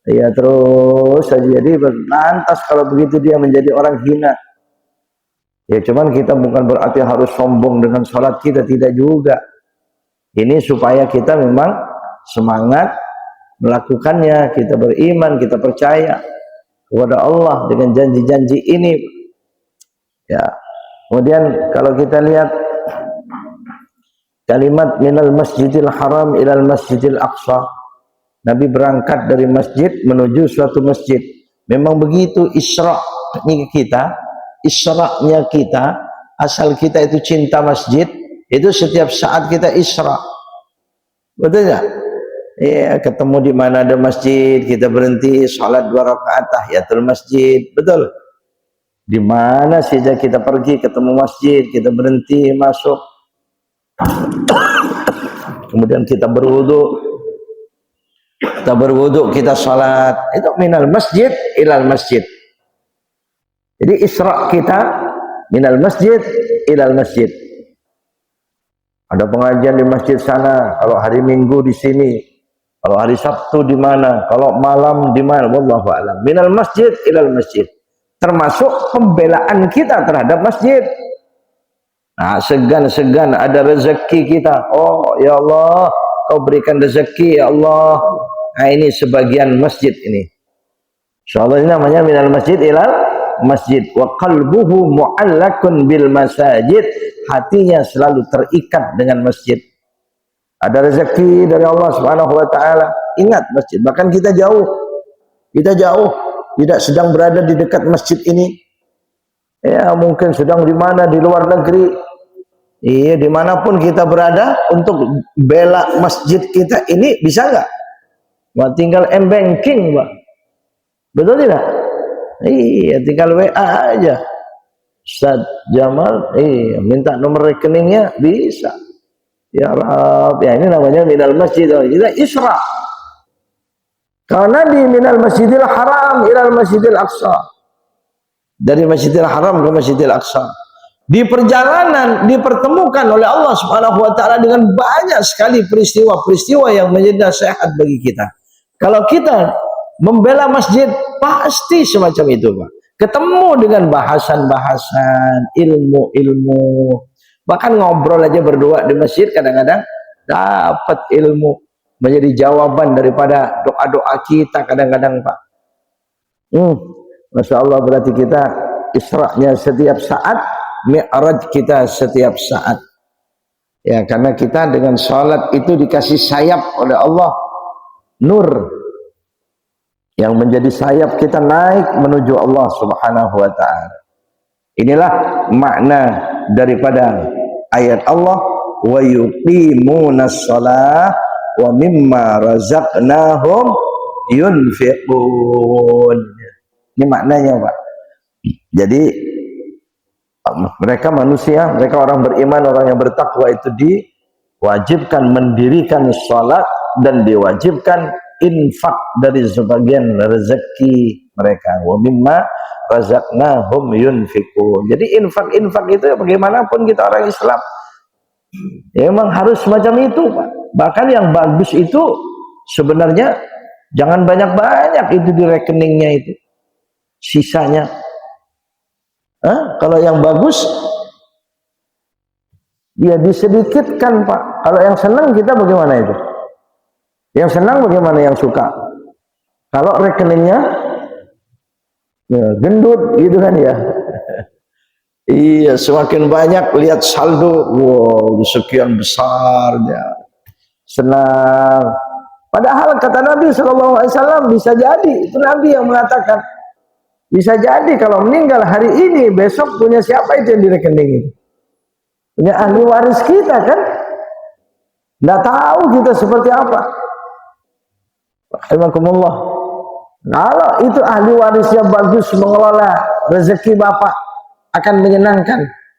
ya, terus saja. Jadi lantas kalau begitu dia menjadi orang hina ya. Cuman kita bukan berarti harus sombong dengan salat kita, tidak juga. Ini supaya kita memang semangat melakukannya, kita beriman, kita percaya kepada Allah dengan janji-janji ini ya. Kemudian kalau kita lihat kalimat minal masjidil haram ilal masjidil aqsa, Nabi berangkat dari masjid menuju suatu masjid. Memang begitu Isra-nya kita, Isra-nya kita, asal kita itu cinta masjid, itu setiap saat kita Isra. Betul enggak? Ya, ketemu di mana ada masjid, kita berhenti salat 2 rakaat tahiyatul masjid. Betul. Di mana saja kita pergi ketemu masjid, kita berhenti masuk. Kemudian kita berwudu, kita salat. Itu minal masjid ilal masjid. Jadi Isra kita minal masjid ilal masjid. Ada pengajian di masjid sana, kalau hari Minggu di sini. Kalau hari Sabtu di mana? Kalau malam di mana? Wallahu a'lam. Minal masjid ilal masjid. Termasuk pembelaan kita terhadap masjid. Nah, segan-segan ada rezeki kita. Oh, ya Allah, kau berikan rezeki, ya Allah. Nah, ini sebagian masjid ini. Insyaallah ini namanya minal masjid ilal masjid. Wa qalbuhu mu'allakun bil masajid. Hatinya selalu terikat dengan masjid. Ada rezeki dari Allah Subhanahu wa taala. Ingat masjid, bahkan kita jauh. Kita jauh, tidak sedang berada di dekat masjid ini. Ya, mungkin sedang di mana, di luar negeri. Iya, dimanapun kita berada, untuk bela masjid kita ini bisa nggak? Wah, tinggal m-banking, Pak. Betul tidak? Iya, tinggal WA aja. Ustaz Jamal, iya, minta nomor rekeningnya, bisa. Ya Rab, ya ini namanya minal masjid. Kita Isra. Kalau Nabi minal masjidil haram ilal masjidil aqsa. Dari masjidil haram ke masjidil aqsa. Di perjalanan dipertemukan oleh Allah Subhanahu wa taala dengan banyak sekali peristiwa-peristiwa yang menjadi nasihat bagi kita. Kalau kita membela masjid, pasti semacam itu, Pak. Ketemu dengan bahasan-bahasan, ilmu-ilmu. Bahkan ngobrol aja berdua di masjid kadang-kadang dapat ilmu, menjadi jawaban daripada doa-doa kita kadang-kadang, Pak. Masya Allah, berarti kita Isra-nya setiap saat, Mi'raj kita setiap saat. Ya, karena kita dengan salat itu dikasih sayap oleh Allah, nur, yang menjadi sayap kita naik menuju Allah Subhanahu wa ta'ala. Inilah makna daripada ayat Allah, wa yuqimunas shalah wa mimma razaqnahum yunfiqun. Ini maknanya, Pak. Jadi mereka manusia, mereka orang beriman, orang yang bertakwa itu diwajibkan mendirikan salat dan diwajibkan infak dari sebagian rezeki mereka. Wa mimma razaqnahum yunfiqun. Jadi infak itu ya, bagaimanapun kita orang Islam ya, memang harus semacam itu, Pak. Bahkan yang bagus itu sebenarnya jangan banyak-banyak itu di rekeningnya itu, sisanya. Kalau yang bagus ya disedikitkan, Pak. Kalau yang senang kita bagaimana itu? Yang senang bagaimana, yang suka? Kalau rekeningnya ya, gendut gitu kan ya. Iya, semakin banyak lihat saldo, wow, sekian besar ya. Senang. Padahal kata Nabi SAW bisa jadi, itu Nabi yang mengatakan, bisa jadi kalau meninggal hari ini, besok punya siapa itu yang di rekening itu? Punya ahli waris kita kan? Nggak tahu kita seperti apa. Alhamdulillah. Kalau itu ahli waris yang bagus mengelola rezeki bapak, akan menyenangkan.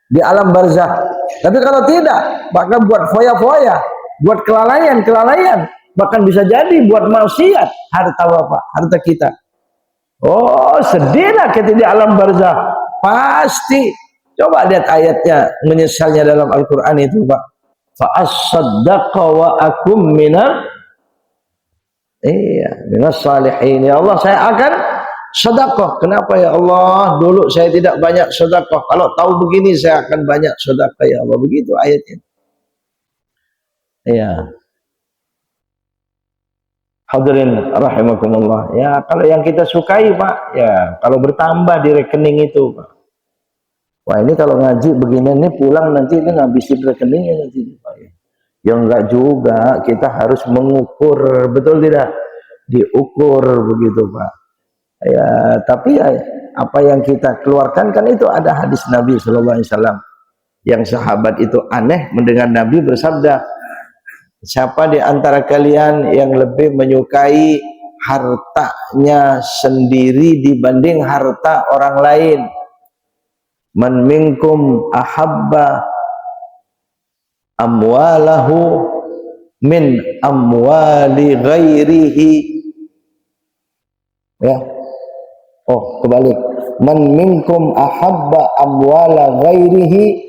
di alam barzah. Tapi kalau tidak, bahkan buat foya-foya, buat kelalaian, bahkan bisa jadi buat maksiat harta bapak, harta kita. Oh, sedihlah kita di alam barzah. Pasti. Coba lihat ayatnya, menyesalnya dalam Al-Quran itu, Pak. Fa as-saddaqa wa akum minas salihin. Ya Allah, saya akan sedekah. Kenapa ya Allah? Dulu saya tidak banyak sedekah. Kalau tahu begini saya akan banyak sedekah ya Allah. Begitu ayatnya. Iya. Hadirin rahimakumullah. Ya, kalau yang kita sukai, Pak, ya kalau bertambah di rekening itu, Pak. Wah, ini kalau ngaji begini ini pulang nanti ini ngabisin rekeningnya nanti, Pak. Ya enggak juga, kita harus mengukur, betul tidak? Diukur begitu, Pak. Ya, tapi ya, apa yang kita keluarkan kan itu ada hadis Nabi Shallallahu Alaihi Wasallam yang sahabat itu aneh mendengar Nabi bersabda, siapa di antara kalian yang lebih menyukai hartanya sendiri dibanding harta orang lain? Man minkum ahabba amwalahu min amwali ghairihi. Ya. Oh, kebalik. Man minkum ahabba amwala ghairihi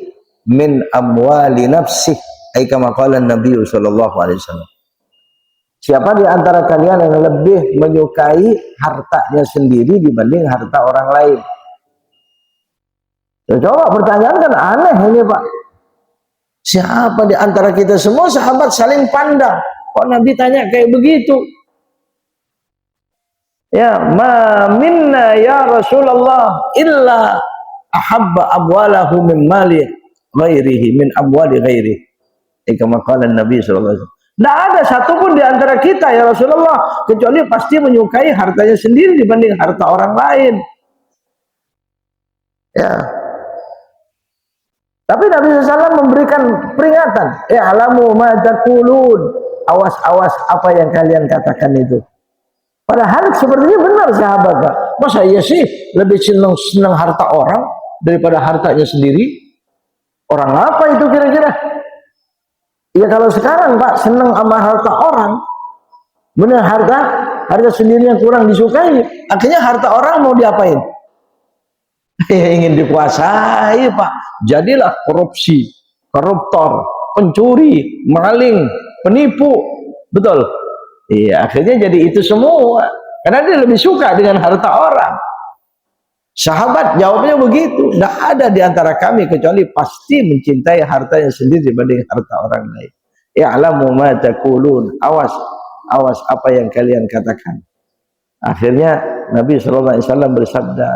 min amwali nafsih. Ai kama qala Nabi sallallahu alaihi wasallam. Siapa di antara kalian yang lebih menyukai hartanya sendiri dibanding harta orang lain? Coba pertanyaan kan aneh ini, Pak. Siapa di antara kita semua sahabat saling pandang. Kok Nabi tanya kayak begitu? Ya, ma minna ya Rasulullah illa ahabba amwalahu min mali ghairihi min amwali ghairihi. Kama qala Nabi sallallahu alaihi wasallam. Tidak ada satupun di antara kita ya Rasulullah kecuali pasti menyukai hartanya sendiri dibanding harta orang lain. Ya. Tapi Nabi SAW memberikan peringatan, alamu ma taqulun, awas-awas apa yang kalian katakan itu. Padahal sepertinya benar sahabat, Pak. Masa iya sih lebih senang harta orang daripada hartanya sendiri? Orang apa itu kira-kira? Ya kalau sekarang, Pak, senang sama harta orang, benar harta sendiri yang kurang disukai, akhirnya harta orang mau diapain? Ingin dikuasai, Pak. Jadilah korupsi, koruptor, pencuri, maling, penipu. Betul. Iya, akhirnya jadi itu semua. Karena dia lebih suka dengan harta orang. Sahabat jawabnya begitu. Tidak ada di antara kami kecuali pasti mencintai hartanya sendiri dibanding harta orang lain. Ya'lamu ma taqulun. Awas apa yang kalian katakan. Akhirnya Nabi sallallahu alaihi wasallam bersabda,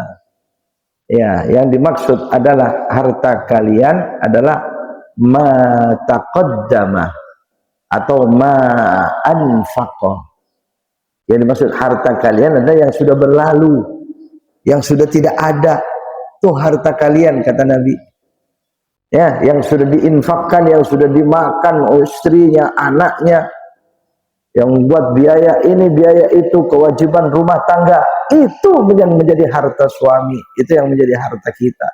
ya, yang dimaksud adalah harta kalian adalah ma taqaddama atau ma anfaqa. Yang dimaksud harta kalian adalah yang sudah berlalu, yang sudah tidak ada. Itu harta kalian, kata Nabi. Ya, yang sudah diinfakkan, yang sudah dimakan oleh istrinya, anaknya, yang buat biaya ini, biaya itu, kewajiban rumah tangga, itu yang menjadi harta suami, itu yang menjadi harta kita.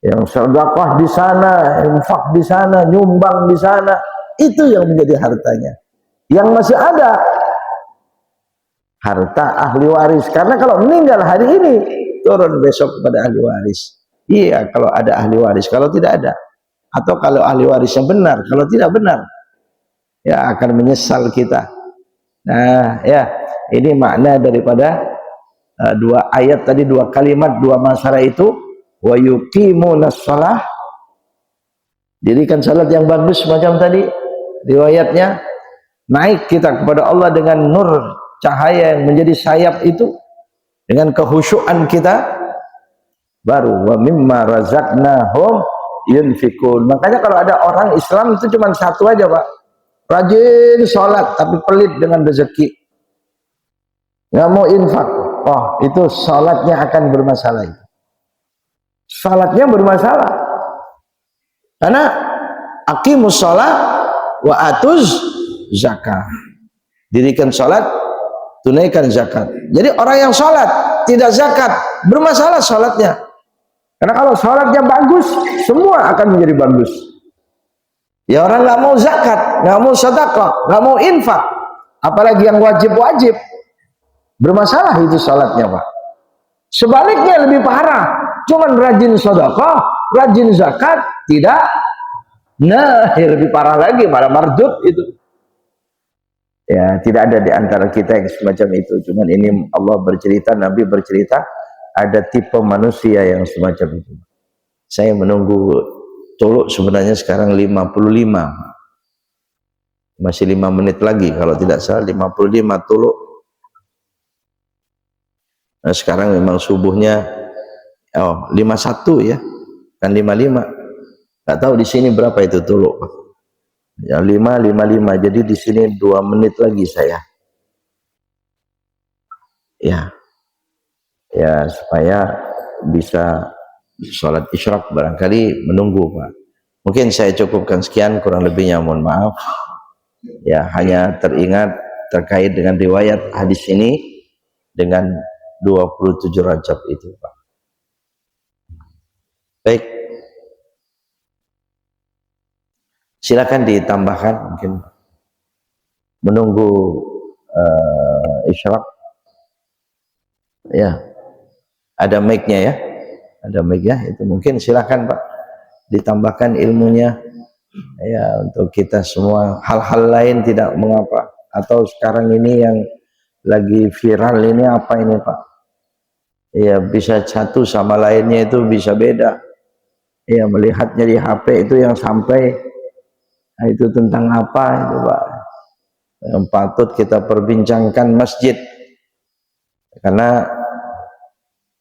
Yang sedekah di sana, infak di sana, nyumbang di sana, itu yang menjadi hartanya. Yang masih ada harta ahli waris, karena kalau meninggal hari ini turun besok kepada ahli waris. Iya, kalau ada ahli waris, kalau tidak ada, atau kalau ahli warisnya benar, kalau tidak benar, ya akan menyesal kita. Nah, ya, ini makna daripada dua ayat tadi, dua kalimat, dua masalah itu. Wa yuqimunas shalah, dirikan salat yang bagus macam tadi riwayatnya. Naik kita kepada Allah dengan nur cahaya yang menjadi sayap itu, dengan kehusyuan kita. Baru wa mimma razaqnahum yunfikun. Makanya kalau ada orang Islam itu cuma satu aja, Pak, rajin sholat tapi pelit dengan rezeki, nggak mau infak. Oh, itu sholatnya akan bermasalah. Sholatnya bermasalah karena aqimus sholat wa atuz zakat. Dirikan sholat, tunaikan zakat. Jadi orang yang sholat tidak zakat, bermasalah sholatnya. Karena kalau sholatnya bagus, semua akan menjadi bagus. Ya orang nggak mau zakat, nggak mau sedekah, nggak mau infak, apalagi yang wajib-wajib, bermasalah itu sholatnya Pak. Sebaliknya lebih parah, cuman rajin sedekah, rajin zakat, tidak. Nah, ya lebih parah lagi, malah mardud itu. Ya, tidak ada di antara kita yang semacam itu. Cuman ini Allah bercerita, Nabi bercerita, ada tipe manusia yang semacam itu. Saya menunggu tuluk sebenarnya sekarang 55. Masih 5 menit lagi, kalau tidak salah 55 tuluk. Nah, sekarang memang subuhnya 51 ya. Kan 55. Enggak tahu di sini berapa itu tuluk. Ya 5:55. Jadi di sini 2 menit lagi saya. Ya. Ya supaya bisa sholat isyraq, barangkali menunggu Pak. Mungkin saya cukupkan sekian, kurang lebihnya mohon maaf. Ya hanya teringat terkait dengan riwayat hadis ini dengan 27 Rajab itu Pak. Baik, silakan ditambahkan mungkin menunggu isyraq. Ya, ada mic-nya ya, ada mic-nya itu mungkin silakan Pak ditambahkan ilmunya ya untuk kita semua. Hal-hal lain tidak mengapa. Atau sekarang ini yang lagi viral ini apa ini Pak? Ya bisa satu sama lainnya itu bisa beda. Ya melihatnya di HP itu yang sampai nah, itu tentang apa itu Pak? Yang patut kita perbincangkan masjid. Karena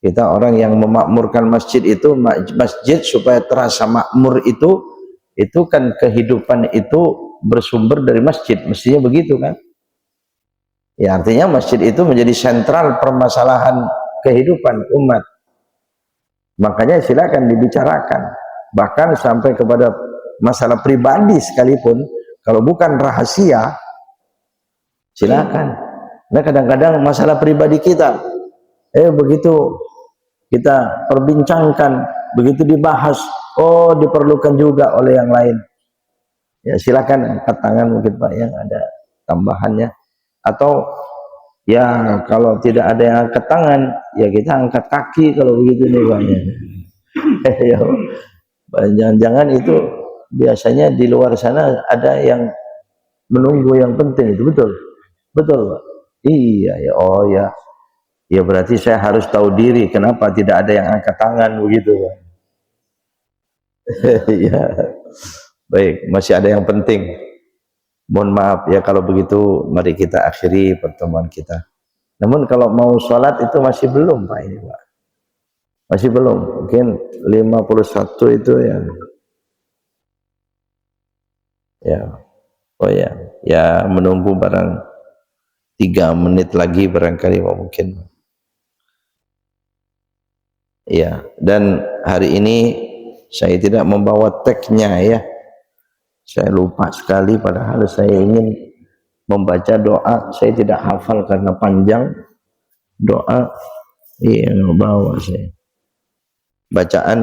kita orang yang memakmurkan masjid itu, masjid supaya terasa makmur itu kan kehidupan itu bersumber dari masjid, mestinya begitu kan. Ya artinya masjid itu menjadi sentral permasalahan kehidupan umat. Makanya silakan dibicarakan, bahkan sampai kepada masalah pribadi sekalipun, kalau bukan rahasia silakan. Nah kadang-kadang masalah pribadi kita begitu kita perbincangkan, begitu dibahas, oh diperlukan juga oleh yang lain. Ya silakan angkat tangan mungkin Pak yang ada tambahannya. Atau ya kalau tidak ada yang angkat tangan, ya kita angkat kaki kalau begitu nih Pak. Ya, jangan-jangan itu biasanya di luar sana ada yang menunggu yang penting itu, betul? Betul Pak? Iya ya, oh ya. Ya berarti saya harus tahu diri, kenapa tidak ada yang angkat tangan begitu Pak. Ya. Baik, masih ada yang penting. Mohon maaf ya kalau begitu, mari kita akhiri pertemuan kita. Namun kalau mau sholat itu masih belum Pak ini Pak. Masih belum, mungkin 51 itu ya. Ya. Oh ya, ya menunggu barang 3 menit lagi barangkali Pak mungkin. Ya, dan hari ini saya tidak membawa teksnya ya. Saya lupa sekali, padahal saya ingin membaca doa. Saya tidak hafal karena panjang doa. Iya, bawa saya. Bacaan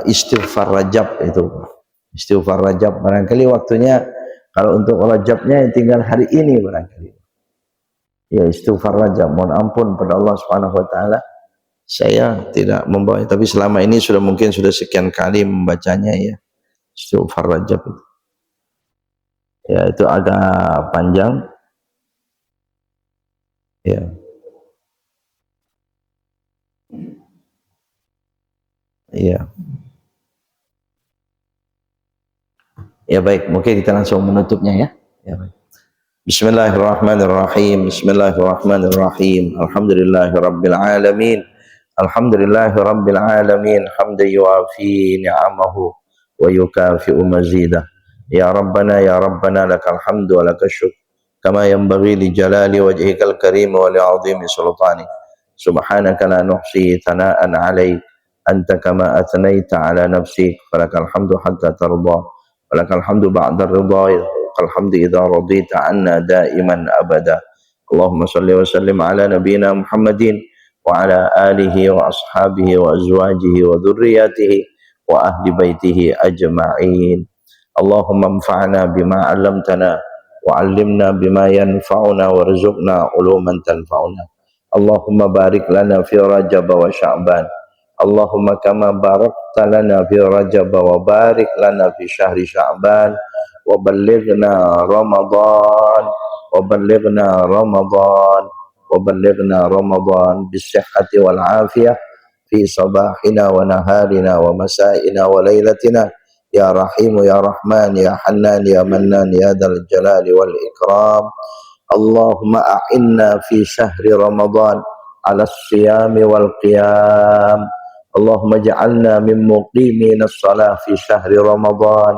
istighfar Rajab itu. Istighfar Rajab barangkali waktunya kalau untuk Rajabnya tinggal hari ini barangkali. Ya istighfar Rajab, mohon ampun pada Allah Subhanahu wa taala. Saya tidak membawa, tapi selama ini mungkin sudah sekian kali membacanya ya. Istighfar Rajab itu. Ya itu agak panjang. Ya. Iya. Ya baik, mungkin kita langsung menutupnya ya. Ya baik. Bismillahirrahmanirrahim. Bismillahirrahmanirrahim. Alhamdulillahirabbil alamin. Alhamdulillahirabbil alamin. Hamdan yuafi ni'amahu wa yukafi'u mazidah. Ya Rabbana lakal hamdu wa lakal syukr kama yanbaghi li jalali wajhikal karim wa li 'azimi sultanik. Subhanaka la nuhsi thana'an 'alaik anta kama athnaita 'ala nafsik falakal hamdu hatta tarda walakal hamdu ba'da ridha walakal hamdu idza radita 'anna da'iman abada. Allahumma shalli wa sallim 'ala nabiyyina Muhammadin وعلى آله وأصحابه وأزواجه وذرياته وأهل بيته أجمعين. اللهم انفعنا بما علمتنا وعلمنا بما ينفعنا وارزقنا علوما تنفعنا. اللهم بارك لنا في رجب وشعبان. اللهم كما باركت لنا في رجب وبارك لنا في شهر شعبان وبلغنا رمضان وبلغنا رمضان وبلغنا رمضان بالصحة والعافية في صباحنا ونهارنا ومسائنا وليلتنا يا رحيم يا رحمن يا حنان يا منان يا ذا الجلال والإكرام. اللهم أعنا في شهر رمضان على الصيام والقيام. اللهم اجعلنا من مقيمين الصلاة في شهر رمضان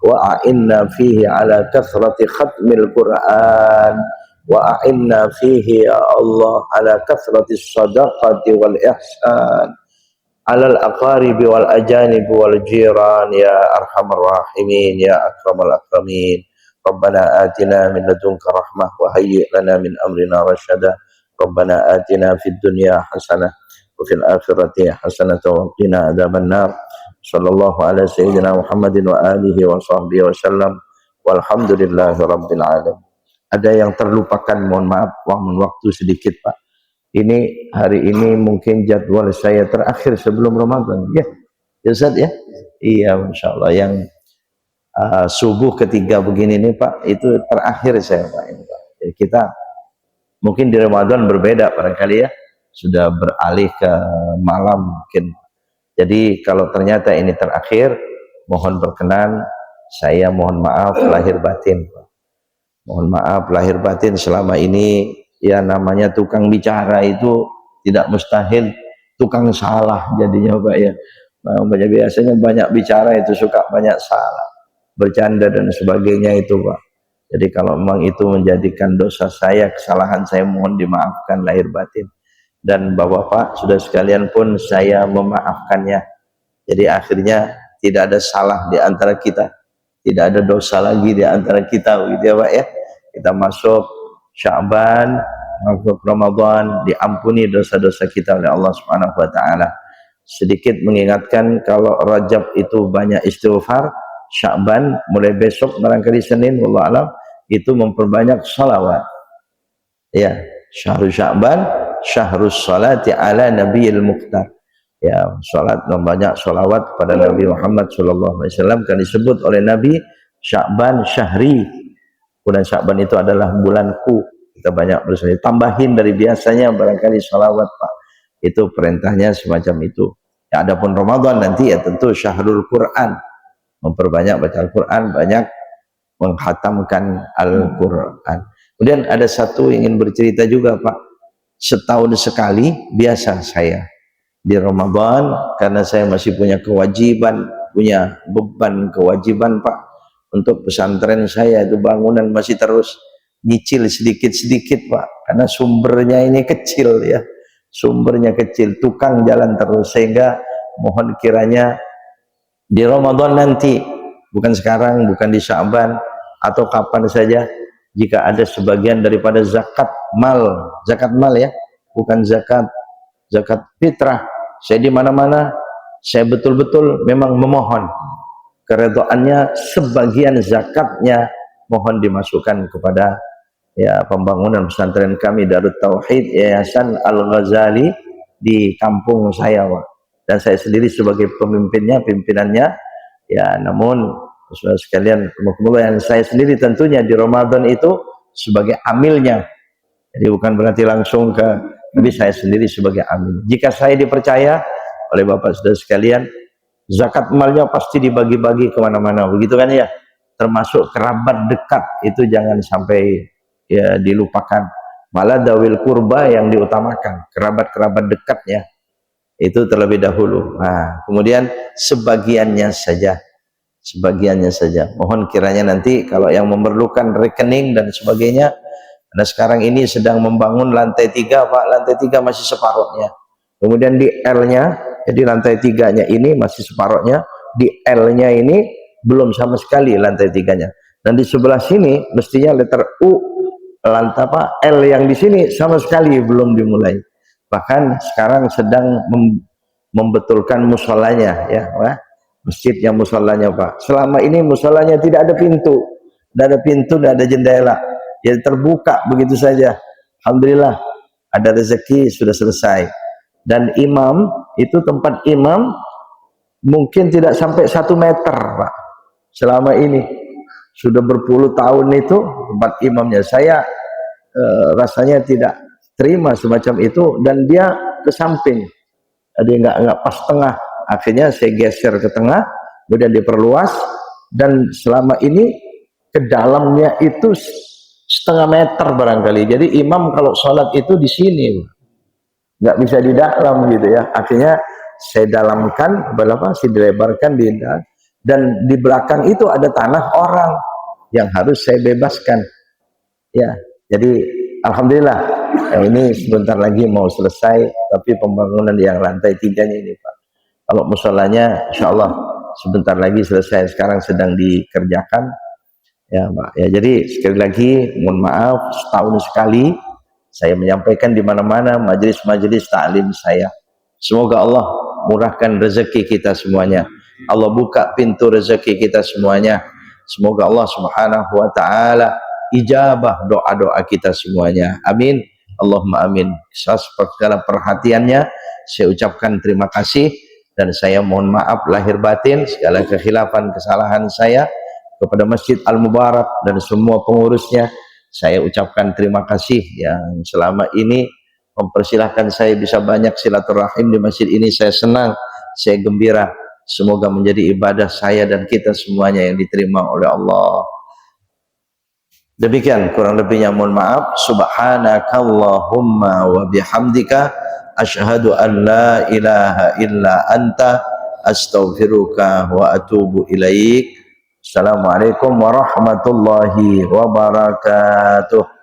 وأعنا فيه على كثرة ختم القرآن وأعنا فيه يا الله على كثرة الصدقة والإحسان على الأقارب والأجانب والجيران يا أرحم الراحمين يا أكرم الأكرمين. ربنا آتنا من لدنك رحمة وهيئ لنا من أمرنا رشدا. ربنا آتنا في الدنيا حسنة وفي الآخرة حسنة وقنا عذاب النار. صلى الله على سيدنا محمد وآله وصحبه وسلم والحمد لله رب العالمين. Ada yang terlupakan, mohon maaf, waktu sedikit Pak. Ini hari ini mungkin jadwal saya terakhir sebelum Ramadan ya, ya Ustaz ya. Iya, Masya Allah, yang subuh ketiga begini nih Pak, itu terakhir saya Pak, ini, Pak. Jadi kita mungkin di Ramadan berbeda barangkali ya, sudah beralih ke malam mungkin. Jadi kalau ternyata ini terakhir, mohon berkenan, saya mohon maaf lahir batin Pak. Mohon maaf lahir batin selama ini. Ya namanya tukang bicara itu tidak mustahil tukang salah jadinya Pak ya. Biasanya banyak bicara itu suka banyak salah, bercanda dan sebagainya itu Pak. Jadi kalau memang itu menjadikan dosa saya, kesalahan saya, mohon dimaafkan lahir batin. Dan Bapak-bapak sudah sekalian pun saya memaafkannya. Jadi akhirnya tidak ada salah di antara kita, tidak ada dosa lagi di antara kita, gitu ya Pak ya. Kita masuk Sya'ban, masuk Ramadan, diampuni dosa-dosa kita oleh Allah Subhanahu wa taala. Sedikit mengingatkan, kalau Rajab itu banyak istighfar, Sya'ban mulai besok barangkali Senin wallahu alam itu memperbanyak salawat. Ya, syahrul Sya'ban syahrus salati ala nabiyil muqtar. Ya, salat membanyak salawat pada Nabi Muhammad sallallahu alaihi wasallam, kan disebut oleh Nabi Sya'ban syahri. Bulan Sya'ban itu adalah bulanku. Kita banyak bersalawat, tambahin dari biasanya barangkali salawat Pak. Itu perintahnya semacam itu. Ya, adapun Ramadan nanti ya tentu syahrul Quran, memperbanyak baca Al-Quran, banyak menghatamkan Al-Quran. Kemudian ada satu ingin bercerita juga Pak. Setahun sekali biasa saya di Ramadan, karena saya masih punya kewajiban, punya beban kewajiban Pak, untuk pesantren saya itu bangunan masih terus nyicil sedikit-sedikit Pak, karena sumbernya ini kecil ya, sumbernya kecil, tukang jalan terus, sehingga mohon kiranya di Ramadan nanti, bukan sekarang, bukan di Sya'ban atau kapan saja, jika ada sebagian daripada zakat mal ya, bukan zakat fitrah, saya di mana-mana saya betul-betul memang memohon keredoannya, sebagian zakatnya mohon dimasukkan kepada ya pembangunan pesantren kami Darut Tauhid Yayasan Al-Ghazali di kampung saya Pak. Dan saya sendiri sebagai pimpinannya ya. Namun saudara sekalian, yang saya sendiri tentunya di Ramadan itu sebagai amilnya, jadi bukan berarti langsung tapi saya sendiri sebagai amil. Jika saya dipercaya oleh Bapak saudara sekalian, zakat malnya pasti dibagi-bagi kemana-mana, begitu kan ya, termasuk kerabat dekat itu jangan sampai ya dilupakan, malah dawil kurba yang diutamakan, kerabat-kerabat dekatnya itu terlebih dahulu. Nah, kemudian sebagiannya saja, mohon kiranya nanti kalau yang memerlukan rekening dan sebagainya. Nah sekarang ini sedang membangun lantai 3 Pak, lantai 3 masih separuhnya, kemudian di L-nya, jadi lantai 3-nya ini masih separuhnya, di L-nya ini belum sama sekali lantai 3-nya, dan di sebelah sini mestinya letter U, lantai L yang di sini sama sekali belum dimulai. bahkan sekarang sedang membetulkan musolanya ya, masjidnya musolanya Pak. Selama ini musolanya tidak ada pintu, tidak ada jendela, ya terbuka begitu saja. Alhamdulillah ada rezeki sudah selesai. Dan imam itu, tempat imam mungkin tidak sampai 1 meter Pak. Selama ini sudah berpuluh tahun itu tempat imamnya. Saya rasanya tidak terima semacam itu, dan dia ke samping, ada nggak pas tengah. Akhirnya saya geser ke tengah, kemudian diperluas, dan selama ini ke dalamnya itu 1/2 meter barangkali. Jadi imam kalau sholat itu di sini, nggak bisa di dalam gitu ya. Akhirnya saya dalamkan, saya dilebarkan dan di belakang itu ada tanah orang yang harus saya bebaskan ya. Jadi alhamdulillah ini sebentar lagi mau selesai, tapi pembangunan yang lantai 3-nya ini Pak. Kalau musolanya insya Allah sebentar lagi selesai, sekarang sedang dikerjakan ya Pak ya. Jadi sekali lagi mohon maaf, setahun sekali saya menyampaikan di mana-mana majelis-majelis taklim saya. Semoga Allah murahkan rezeki kita semuanya, Allah buka pintu rezeki kita semuanya. Semoga Allah subhanahu wa ta'ala ijabah doa-doa kita semuanya, amin, Allahumma amin. Segala perhatiannya saya ucapkan terima kasih, dan saya mohon maaf lahir batin segala kekhilafan kesalahan saya kepada Masjid Al-Mubarak dan semua pengurusnya. Saya ucapkan terima kasih yang selama ini mempersilahkan saya bisa banyak silaturahim di masjid ini. Saya senang, saya gembira. Semoga menjadi ibadah saya dan kita semuanya yang diterima oleh Allah. Demikian kurang lebihnya mohon maaf. Subhanakallahumma wa bihamdika asyhadu an la ilaha illa anta astaghfiruka wa atubu ilaik. Assalamualaikum warahmatullahi wabarakatuh.